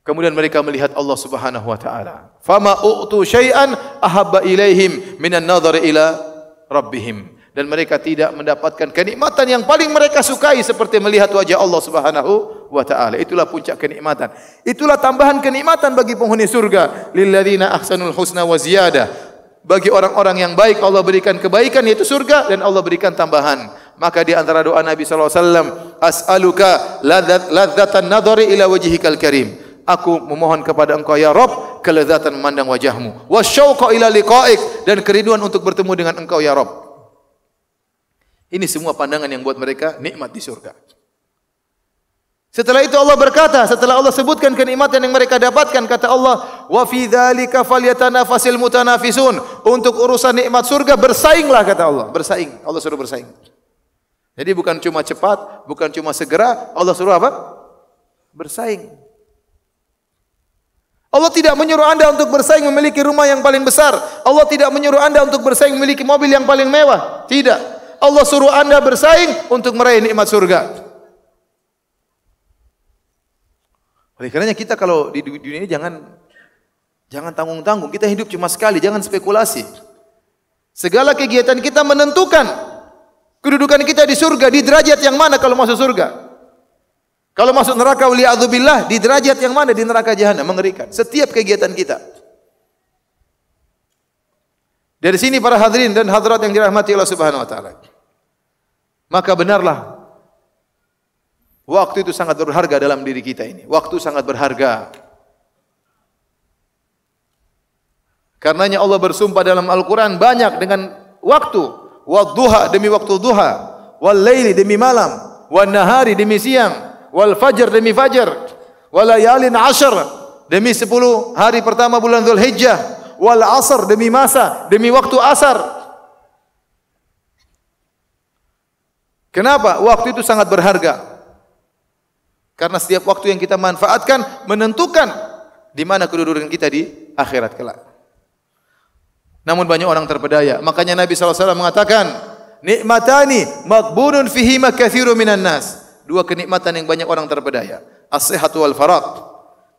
Kemudian mereka melihat Allah Subhanahu wa taala. Fama u'tu syai'an ahabba ilaihim minan nadhari ila rabbihim. Dan mereka tidak mendapatkan kenikmatan yang paling mereka sukai seperti melihat wajah Allah Subhanahu wa taala. Itulah puncak kenikmatan. Itulah tambahan kenikmatan bagi penghuni surga. Lilladzina ahsanul husna wa ziyadah. Bagi orang-orang yang baik Allah berikan kebaikan yaitu surga dan Allah berikan tambahan. Maka di antara doa Nabi sallallahu alaihi wasallam, "As'aluka ladzatan nadhari ila wajhikal karim." Aku memohon kepada Engkau ya Rabb kelezatan memandang wajahmu, wasyauqa ila liqa'ik, dan kerinduan untuk bertemu dengan Engkau ya Rabb. Ini semua pandangan yang buat mereka nikmat di surga. Setelah itu Allah berkata, setelah Allah sebutkan kenikmatan yang mereka dapatkan, kata Allah, "Wa fi dzalika falyatanafasil mutanafisun." Untuk urusan nikmat surga bersainglah, kata Allah. Bersaing. Allah suruh bersaing. Jadi bukan cuma cepat, bukan cuma segera, Allah suruh apa? Bersaing. Allah tidak menyuruh Anda untuk bersaing memiliki rumah yang paling besar. Allah tidak menyuruh Anda untuk bersaing memiliki mobil yang paling mewah. Tidak. Allah suruh Anda bersaing untuk meraih nikmat surga. Oleh karenanya kita kalau di dunia ini jangan tanggung-tanggung. Kita hidup cuma sekali, jangan spekulasi. Segala kegiatan kita menentukan kedudukan kita di surga, di derajat yang mana kalau masuk surga. Kalau masuk neraka waliyadzubillah, di derajat yang mana? Di neraka jahanam, mengerikan. Setiap kegiatan kita. Dari sini para hadirin dan hadirat yang dirahmati Allah Subhanahu wa taala. Maka benarlah waktu itu sangat berharga dalam diri kita ini. Waktu sangat berharga. Karenanya Allah bersumpah dalam Al-Qur'an banyak dengan waktu. Wadduha demi waktu duha, wal laili demi malam, wan nahari demi siang. Wal fajr demi fajar, wal layalin 'ashr demi 10 hari pertama bulan Dzulhijjah, wal 'asr demi masa, demi waktu asar. Kenapa? Waktu itu sangat berharga. Karena setiap waktu yang kita manfaatkan menentukan di mana kedudukan kita di akhirat kelak. Namun banyak orang terpedaya. Makanya Nabi sallallahu alaihi wasallam mengatakan, "Nikmatani maghbunun fihima katsirun minan nas." Dua kenikmatan yang banyak orang terpedaya. As-sihhatu wal faragh.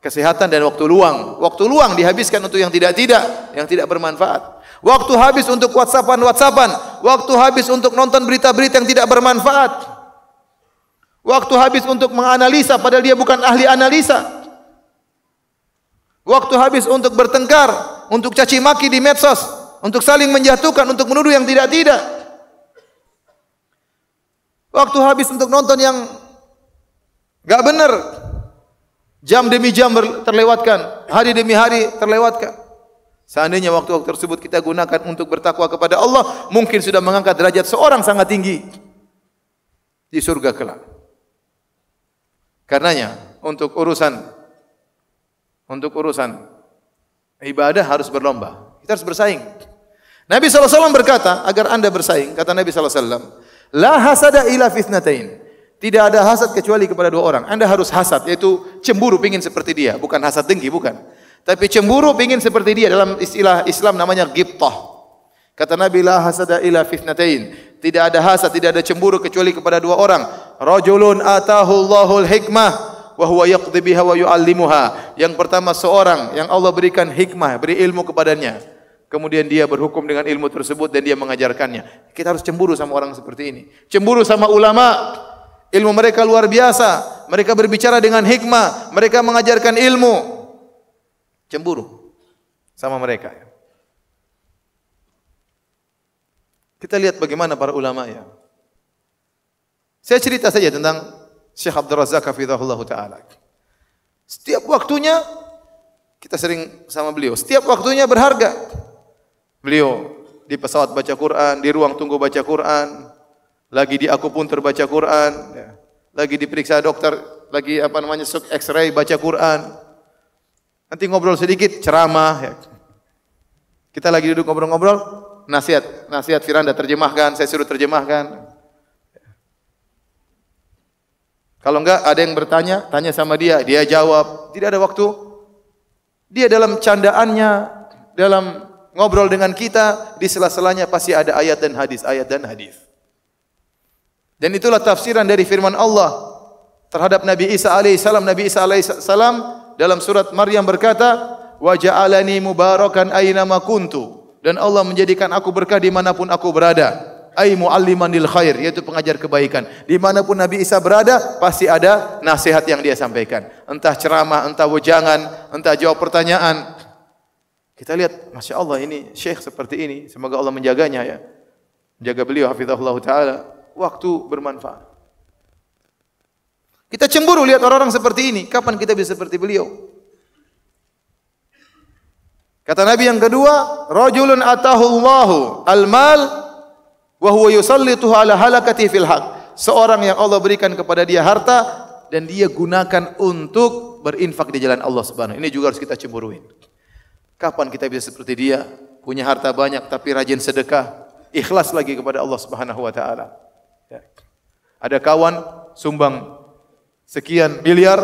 Kesehatan dan waktu luang. Waktu luang dihabiskan untuk yang tidak bermanfaat. Waktu habis untuk WhatsAppan, waktu habis untuk nonton berita-berita yang tidak bermanfaat. Waktu habis untuk menganalisa padahal dia bukan ahli analisa. Waktu habis untuk bertengkar, untuk caci maki di medsos, untuk saling menjatuhkan, untuk menuduh yang tidak-tidak. Waktu habis untuk nonton yang enggak benar. Jam demi jam terlewatkan, hari demi hari terlewatkan. Seandainya waktu-waktu tersebut kita gunakan untuk bertakwa kepada Allah, mungkin sudah mengangkat derajat seorang sangat tinggi di surga kelak. Karenanya untuk urusan ibadah harus berlomba. Kita harus bersaing. Nabi SAW berkata, agar anda bersaing, kata Nabi SAW, la hasada ila fitnatain. Tidak ada hasad kecuali kepada dua orang. Anda harus hasad, yaitu cemburu, pingin seperti dia. Bukan hasad dengki, bukan. Tapi cemburu pingin seperti dia, dalam istilah Islam namanya ghibtah. Kata Nabi, la hasada ila fitnatain. Tidak ada hasad, tidak ada cemburu kecuali kepada dua orang. Rajulun atahu Allahul hikmah wa huwa yaqdi biha wa yu'allimuha. Yang pertama seorang yang Allah berikan hikmah, beri ilmu kepadanya. Kemudian dia berhukum dengan ilmu tersebut dan dia mengajarkannya. Kita harus cemburu sama orang seperti ini. Cemburu sama ulama. Ilmu mereka luar biasa. Mereka berbicara dengan hikmah, mereka mengajarkan ilmu. Cemburu sama mereka. Kita lihat bagaimana para ulama ya. Saya cerita saja tentang Syekh Abdul Razak hafizahullah taala. Setiap waktunya kita sering sama beliau. Setiap waktunya berharga. Beliau di pesawat baca Quran, di ruang tunggu baca Quran, lagi di akupuntur baca Quran, lagi diperiksa dokter, lagi X-ray baca Quran. Nanti ngobrol sedikit, ceramah. Kita lagi duduk ngobrol-ngobrol, nasihat Firanda terjemahkan, saya suruh terjemahkan. Kalau enggak ada yang bertanya, tanya sama dia, dia jawab. Tidak ada waktu. Dia dalam candaannya, dalam ngobrol dengan kita, di sela-selanya pasti ada ayat dan hadis. Dan itulah tafsiran dari firman Allah terhadap Nabi Isa alaihissalam. Nabi Isa alaihissalam dalam surat Maryam berkata, wa ja'alani mubarakan aynama kuntu, dan Allah menjadikan aku berkah dimanapun aku berada. Ay mualliman lil khair, yaitu pengajar kebaikan. Dimanapun Nabi Isa berada, pasti ada nasihat yang dia sampaikan. Entah ceramah, entah wejangan, entah jawab pertanyaan. Kita lihat, Masya Allah ini syekh seperti ini. Semoga Allah menjaganya ya. Menjaga beliau, hafizahullah ta'ala. Waktu bermanfaat. Kita cemburu lihat orang-orang seperti ini. Kapan kita bisa seperti beliau? Kata Nabi yang kedua, rajulun atahullahu al-mal wa huwa yusallituhu ala halakati fil haq. Seorang yang Allah berikan kepada dia harta dan dia gunakan untuk berinfak di jalan Allah Subhanahu. Ini juga harus kita cemburuin. Kapan kita bisa seperti dia? Punya harta banyak tapi rajin sedekah, ikhlas lagi kepada Allah Subhanahu wa taala. Ya. Ada kawan sumbang sekian miliar,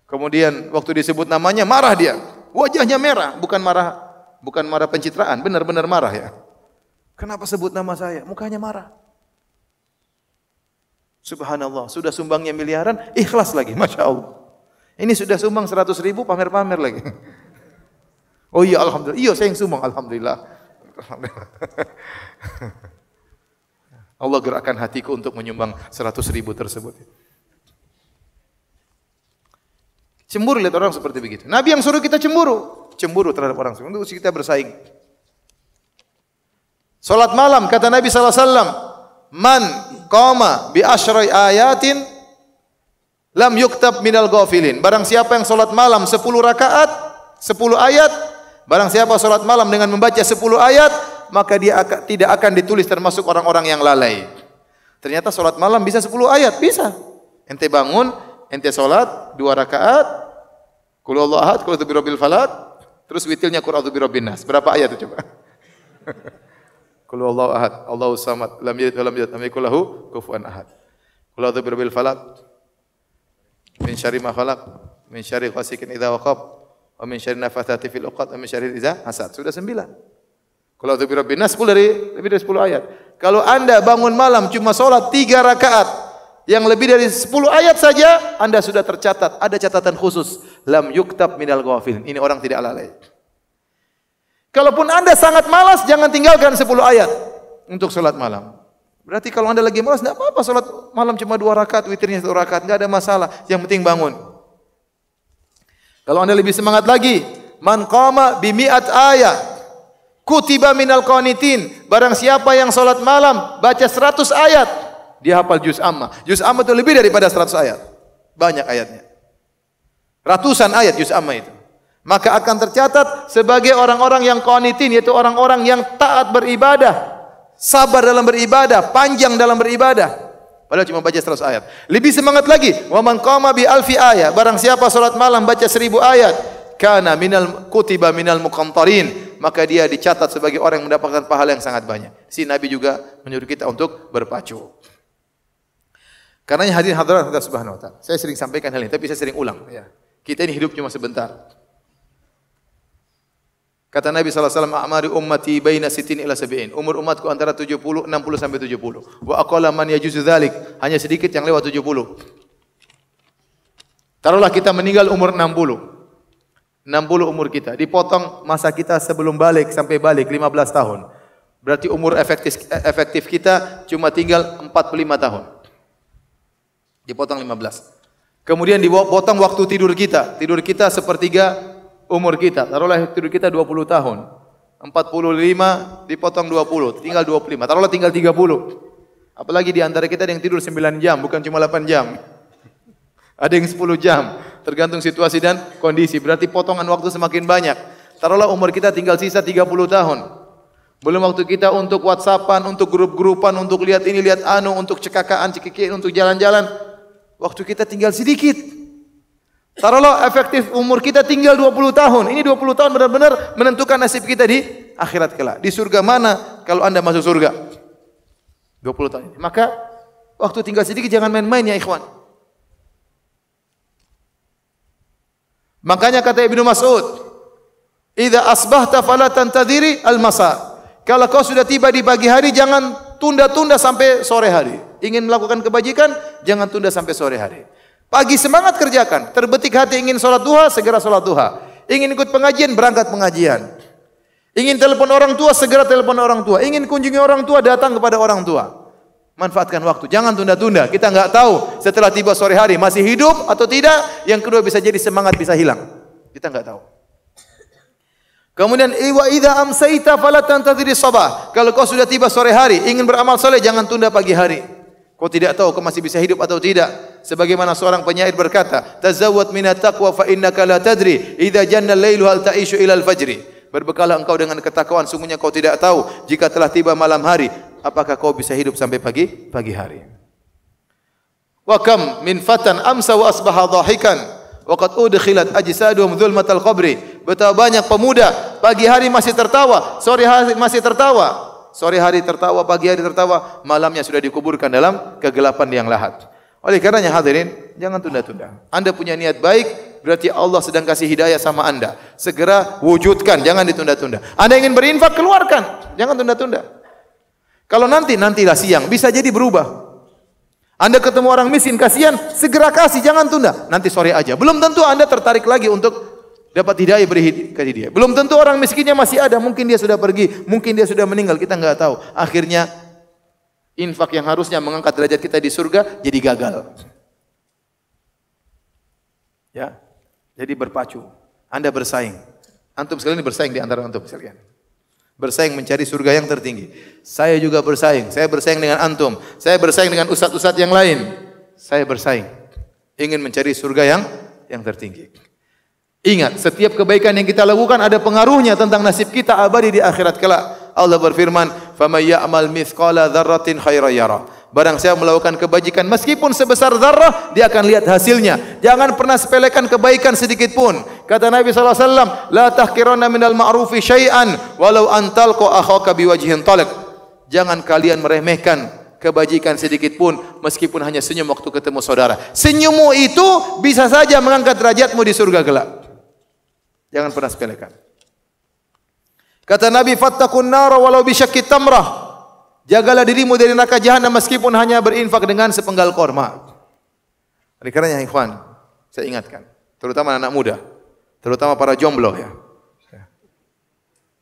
kemudian waktu disebut namanya marah dia, wajahnya merah, bukan marah pencitraan, benar-benar marah ya. Kenapa sebut nama saya? Mukanya marah. Subhanallah, sudah sumbangnya miliaran, ikhlas lagi, Masya Allah. Ini sudah sumbang 100.000, pamer-pamer lagi. Oh iya, alhamdulillah. Iya, saya yang sumbang, alhamdulillah. Allah gerakkan hatiku untuk menyumbang 100.000 tersebut. Cemburu lihat orang seperti begitu. Nabi yang suruh kita cemburu terhadap orang seperti itu, untuk kita bersaing. Salat malam kata Nabi sallallahu alaihi wasallam, man qama bi asyri ayatin lam yuktab minal ghafilin. Barang siapa yang salat malam 10 rakaat, 10 ayat, barang siapa salat malam dengan membaca 10 ayat, maka dia tidak akan ditulis termasuk orang-orang yang lalai. Ternyata salat malam bisa 10 ayat, bisa. Ente bangun, ente salat 2 rakaat, qul huwallahu ahad, qul a'udzu birabbil falaq, terus witilnya qul a'udzu birabbin nas. Berapa ayat itu coba? Qul huwallahu ahad, Allahus samad, lam yalid wa lam yulad, lam yakul lahu kufuwan ahad. Qul a'udzu birabbil falaq, min syarri ma khalaq, min syarri ghasikin idza waqab, wa min syarri nafathati fil 'uqad, wa min syarri idza hasad. Sudah 9. Qul a'udzu birabbin nas, lebih dari 10 ayat. Kalau Anda bangun malam cuma salat 3 rakaat yang lebih dari 10 ayat saja, Anda sudah tercatat, ada catatan khusus, lam yuktab minal ghafilin. Ini orang tidak lalai. Kalaupun Anda sangat malas, jangan tinggalkan 10 ayat untuk salat malam. Berarti kalau Anda lagi malas, enggak apa-apa salat malam cuma 2 rakaat, witirnya 1 rakaat, enggak ada masalah. Yang penting bangun. Kalau Anda lebih semangat lagi, man qama bi mi'at ayat kutiba minal qanitin. Barang siapa yang salat malam baca 100 ayat, dia hafal juz amma. Juz amma itu lebih daripada 100 ayat. Banyak ayatnya. Ratusan ayat juz amma itu. Maka akan tercatat sebagai orang-orang yang qanitin, yaitu orang-orang yang taat beribadah. Sabar dalam beribadah, panjang dalam beribadah. Padahal cuma baca 100 ayat. Lebih semangat lagi, wa man qama bi alfi ayat. Barang siapa salat malam baca 1000 ayat, kana minal kutiba minal muqantarin, maka dia dicatat sebagai orang yang mendapatkan pahala yang sangat banyak. Si Nabi juga menyuruh kita untuk berpacu. Karenanya hadirin hadirat Allah Subhanahu wa taala. Saya sering sampaikan hal ini, tapi saya sering ulang ya. Kita ini hidup cuma sebentar. Kata Nabi SAW, a'mari ummati baina sitin ila sab'in. Umur umatku antara 60 sampai 70. Wa aqalla man yajuzu dzalik. Hanya sedikit yang lewat 70. Taruhlah kita meninggal umur 60. 60 umur kita. Dipotong masa kita sebelum balik sampai balik 15 tahun. Berarti umur efektif kita cuma tinggal 45 tahun. Dipotong 15. Kemudian dipotong waktu tidur kita. Tidur kita sepertiga umur kita, taruhlah tidur kita 20 tahun. 45 dipotong 20, tinggal 25. Taruhlah tinggal 30. Apalagi di antara kita ada yang tidur 9 jam, bukan cuma 8 jam. Ada yang 10 jam, tergantung situasi dan kondisi. Berarti potongan waktu semakin banyak. Taruhlah umur kita tinggal sisa 30 tahun. Belum waktu kita untuk WhatsAppan, untuk grup-grupan, untuk lihat ini, lihat anu, untuk cekakaan, cekikian, untuk jalan-jalan. Waktu kita tinggal sedikit. Taruhlah efektif umur kita tinggal 20 tahun. Ini 20 tahun benar-benar menentukan nasib kita di akhirat kelak. Di surga mana kalau Anda masuk surga? 20 tahun. Maka waktu tinggal sedikit jangan main-main ya ikhwan. Makanya kata Ibnu Mas'ud, "Idza asbahta fala tantadhiri al-masa." Kalau kau sudah tiba di pagi hari jangan tunda-tunda sampai sore hari. Ingin melakukan kebajikan jangan tunda sampai sore hari. Pagi semangat kerjakan, terbetik hati ingin sholat duha, segera sholat duha. Ingin ikut pengajian, berangkat pengajian. Ingin telepon orang tua, segera telepon orang tua. Ingin kunjungi orang tua, datang kepada orang tua. Manfaatkan waktu, jangan tunda-tunda. Kita enggak tahu setelah tiba sore hari masih hidup atau tidak. Yang kedua bisa jadi semangat bisa hilang. Kita enggak tahu. Kemudian wa idza amsayta fala tantadhiri sabah. Kalau kau sudah tiba sore hari, ingin beramal saleh jangan tunda pagi hari. Kau tidak tahu kau masih bisa hidup atau tidak. Sebagaimana seorang penyair berkata, "Tazawwad minat taqwa fa innaka la tadri idza janna al-lailu hal ta'ishu ila al-fajri." Berbekalah engkau dengan ketakwaan, sungguhnya kau tidak tahu jika telah tiba malam hari, apakah kau bisa hidup sampai pagi hari. Wa kam min fatan amsa wa asbaha dhahikan wa qad udkhilat ajsaduhum dhulmatal qabri. Betapa banyak pemuda pagi hari masih tertawa, sore hari masih tertawa. Sore hari tertawa, pagi hari tertawa, malamnya sudah dikuburkan dalam kegelapan yang lahat. Oleh karenanya hadirin, jangan tunda-tunda. Anda punya niat baik, berarti Allah sedang kasih hidayah sama Anda. Segera wujudkan, jangan ditunda-tunda. Anda ingin berinfak, keluarkan, jangan tunda-tunda. Kalau nantilah siang, bisa jadi berubah. Anda ketemu orang miskin, kasihan, segera kasih, jangan tunda. Nanti sore aja. Belum tentu Anda tertarik lagi untuk dapat hidayah, beri kasih dia. Belum tentu orang miskinnya masih ada, mungkin dia sudah pergi, mungkin dia sudah meninggal, kita enggak tahu. Akhirnya infak yang harusnya mengangkat derajat kita di surga jadi gagal. Ya. Jadi berpacu. Anda bersaing. Antum sekalian bersaing di antara antum sekalian. Bersaing mencari surga yang tertinggi. Saya juga bersaing. Saya bersaing dengan antum. Saya bersaing dengan ustadz-ustadz yang lain. Saya bersaing ingin mencari surga yang tertinggi. Ingat, setiap kebaikan yang kita lakukan ada pengaruhnya tentang nasib kita abadi di akhirat kelak. Allah berfirman, "Faman ya'mal mithqala dzarratin khairan yara." Barang siapa melakukan kebajikan meskipun sebesar zarrah, dia akan lihat hasilnya. Jangan pernah sepelekan kebaikan sedikit pun. Kata Nabi sallallahu alaihi wasallam, "La tahqiranna minal ma'rufi syai'an walau an talqa akhaka biwajhin talaq." Jangan kalian meremehkan kebajikan sedikit pun meskipun hanya senyum waktu ketemu saudara. Senyummu itu bisa saja mengangkat derajatmu di surga kelak. Jangan pernah sepelekan. Kata Nabi, "Fattaqun nar walau bisyakki tamrah." Jagalah dirimu dari neraka jahanam meskipun hanya berinfak dengan sepenggal korma. Oleh karenanya ikhwan, saya ingatkan, terutama anak muda, terutama para jomblo ya.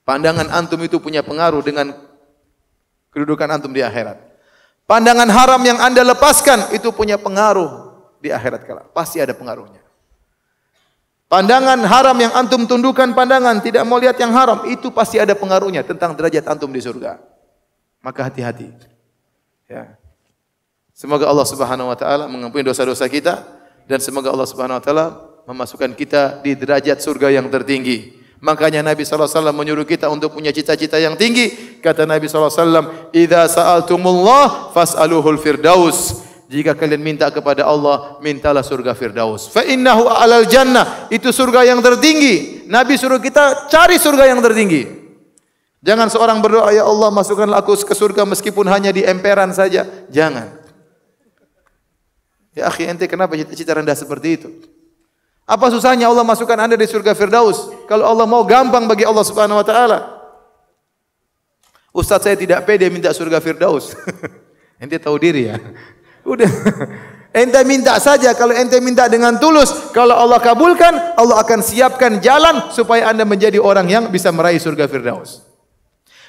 Pandangan antum itu punya pengaruh dengan kedudukan antum di akhirat. Pandangan haram yang Anda lepaskan itu punya pengaruh di akhirat kelak. Pasti ada pengaruhnya. Pandangan haram yang antum tundukkan pandangan, tidak mau lihat yang haram, itu pasti ada pengaruhnya tentang derajat antum di surga. Maka hati-hati. Ya. Semoga Allah Subhanahu wa taala mengampuni dosa-dosa kita dan semoga Allah Subhanahu wa taala memasukkan kita di derajat surga yang tertinggi. Makanya Nabi sallallahu alaihi wasallam menyuruh kita untuk punya cita-cita yang tinggi. Kata Nabi sallallahu alaihi wasallam, "Idza sa'altumullah fas'aluhul firdaus." Jika kalian minta kepada Allah, mintalah surga Firdaus. Fa innahu a'lal jannah, itu surga yang tertinggi. Nabi suruh kita cari surga yang tertinggi. Jangan seorang berdoa, ya Allah masukkanlah aku ke surga meskipun hanya di emperan saja. Jangan. Ya akhi, ente kenapa cita-cita rendah seperti itu? Apa susahnya Allah masukkan Anda di surga Firdaus? Kalau Allah mau, gampang bagi Allah Subhanahu wa taala. Ustaz, saya tidak pede minta surga Firdaus. Ente tahu diri ya. Udah, ente minta saja. Kalau ente minta dengan tulus, kalau Allah kabulkan, Allah akan siapkan jalan supaya anda menjadi orang yang bisa meraih surga Firdaus.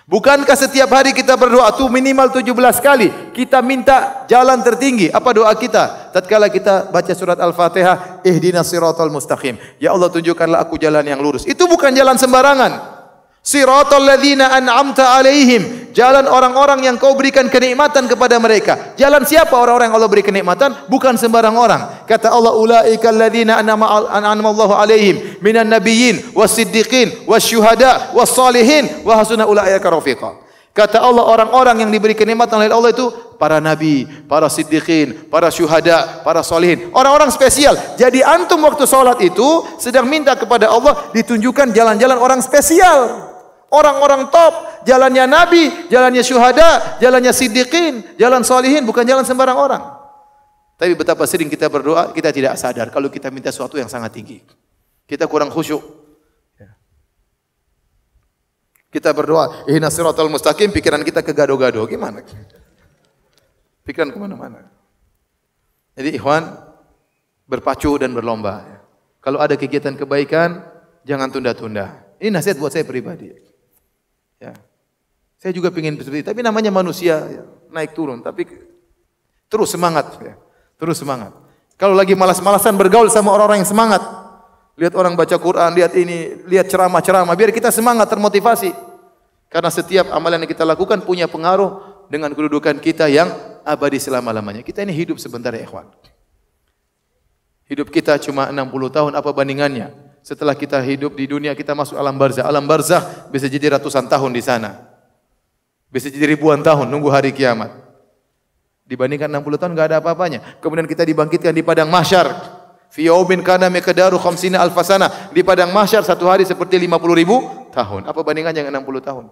Bukankah setiap hari kita berdoa tuh minimal 17 kali kita minta jalan tertinggi? Apa doa kita? Tatkala kita baca surat Al-Fatihah, ihdinas siratal mustaqim. Ya Allah, tunjukkanlah aku jalan yang lurus. Itu bukan jalan sembarangan. Siratal ladzina an'amta alaihim, jalan orang-orang yang kau berikan kenikmatan kepada mereka. Jalan siapa orang-orang yang Allah beri kenikmatan? Bukan sembarang orang. Kata Allah, ulaikal ladzina an'ama Allahu alaihim minan nabiyyin was-siddiqin wasyuhada was-salihin wa hasuna ulaika rafiqa. Kata Allah, orang-orang yang diberi kenikmatan oleh Allah itu para nabi, para siddiqin, para syuhada, para salihin. Orang-orang spesial. Jadi antum waktu salat itu sedang minta kepada Allah ditunjukkan jalan-jalan orang spesial. Orang-orang top, jalannya nabi, jalannya syuhada, jalannya siddiqin, jalan salihin, bukan jalan sembarang orang. Tapi betapa sering kita berdoa, kita tidak sadar kalau kita minta sesuatu yang sangat tinggi. Kita kurang khusyuk. Kita berdoa, ihdinas siratal mustaqim, pikiran kita kegado-gado. Gimana? Pikiran kemana-mana. Jadi ikhwan, berpacu dan berlomba. Kalau ada kegiatan kebaikan, jangan tunda-tunda. Ini nasihat buat saya pribadi. Ya. Saya juga ingin seperti itu, tapi namanya manusia, ya, naik turun, tapi terus semangat, ya. Terus semangat. Kalau lagi malas-malasan bergaul sama orang-orang yang semangat, lihat orang baca Quran, lihat ini, lihat ceramah-ceramah, biar kita semangat, termotivasi. Karena setiap amalan yang kita lakukan punya pengaruh dengan kedudukan kita yang abadi selama-lamanya. Kita ini hidup sebentar ya ikhwan. Hidup kita cuma 60 tahun, apa bandingannya? Setelah kita hidup di dunia, kita masuk alam barzah. Alam barzah bisa jadi ratusan tahun di sana. Bisa jadi ribuan tahun, nunggu hari kiamat. Dibandingkan 60 tahun, enggak ada apa-apanya. Kemudian kita dibangkitkan di padang mahsyar. Fi yaumin kana miqdaru 50 alf sanah. Di padang mahsyar satu hari seperti 50.000 tahun. Apa bandingannya dengan 60 tahun?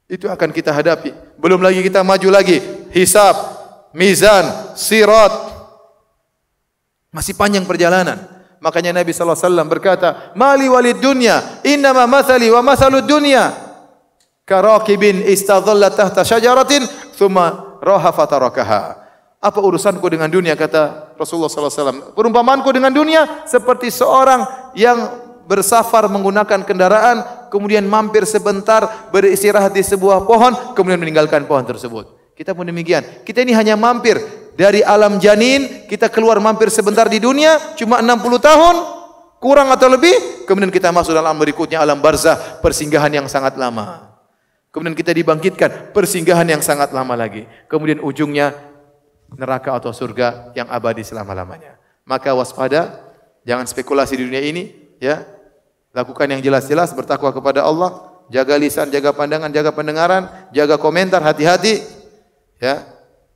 Itu akan kita hadapi. Belum lagi kita maju lagi. Hisab, mizan, sirat. Masih panjang perjalanan. Makanya Nabi sallallahu alaihi wasallam berkata, "Mali walid dunya, innama mathali wa mathalud dunya karakibin istadhalla tahta syajaratin thumma raha fatarakaha." Apa urusanku dengan dunia, kata Rasulullah sallallahu alaihi wasallam? Perumpamanku dengan dunia seperti seorang yang bersafar menggunakan kendaraan, kemudian mampir sebentar beristirahat di sebuah pohon, kemudian meninggalkan pohon tersebut. Kita pun demikian. Kita ini hanya mampir dari alam janin, kita keluar mampir sebentar di dunia, cuma 60 tahun, kurang atau lebih, kemudian kita masuk dalam alam berikutnya, alam barzah, persinggahan yang sangat lama. Kemudian kita dibangkitkan, persinggahan yang sangat lama lagi. Kemudian ujungnya neraka atau surga yang abadi selama-lamanya. Maka waspada, jangan spekulasi di dunia ini, ya. Lakukan yang jelas-jelas, bertakwa kepada Allah, jaga lisan, jaga pandangan, jaga pendengaran, jaga komentar, hati-hati. Ya,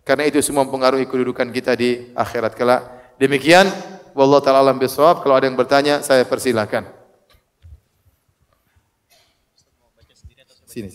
karena itu semua mempengaruhi kedudukan kita di akhirat kelak. Demikian, wallahu ta'ala alam bisawab. Kalau ada yang bertanya, saya persilakan. Sini.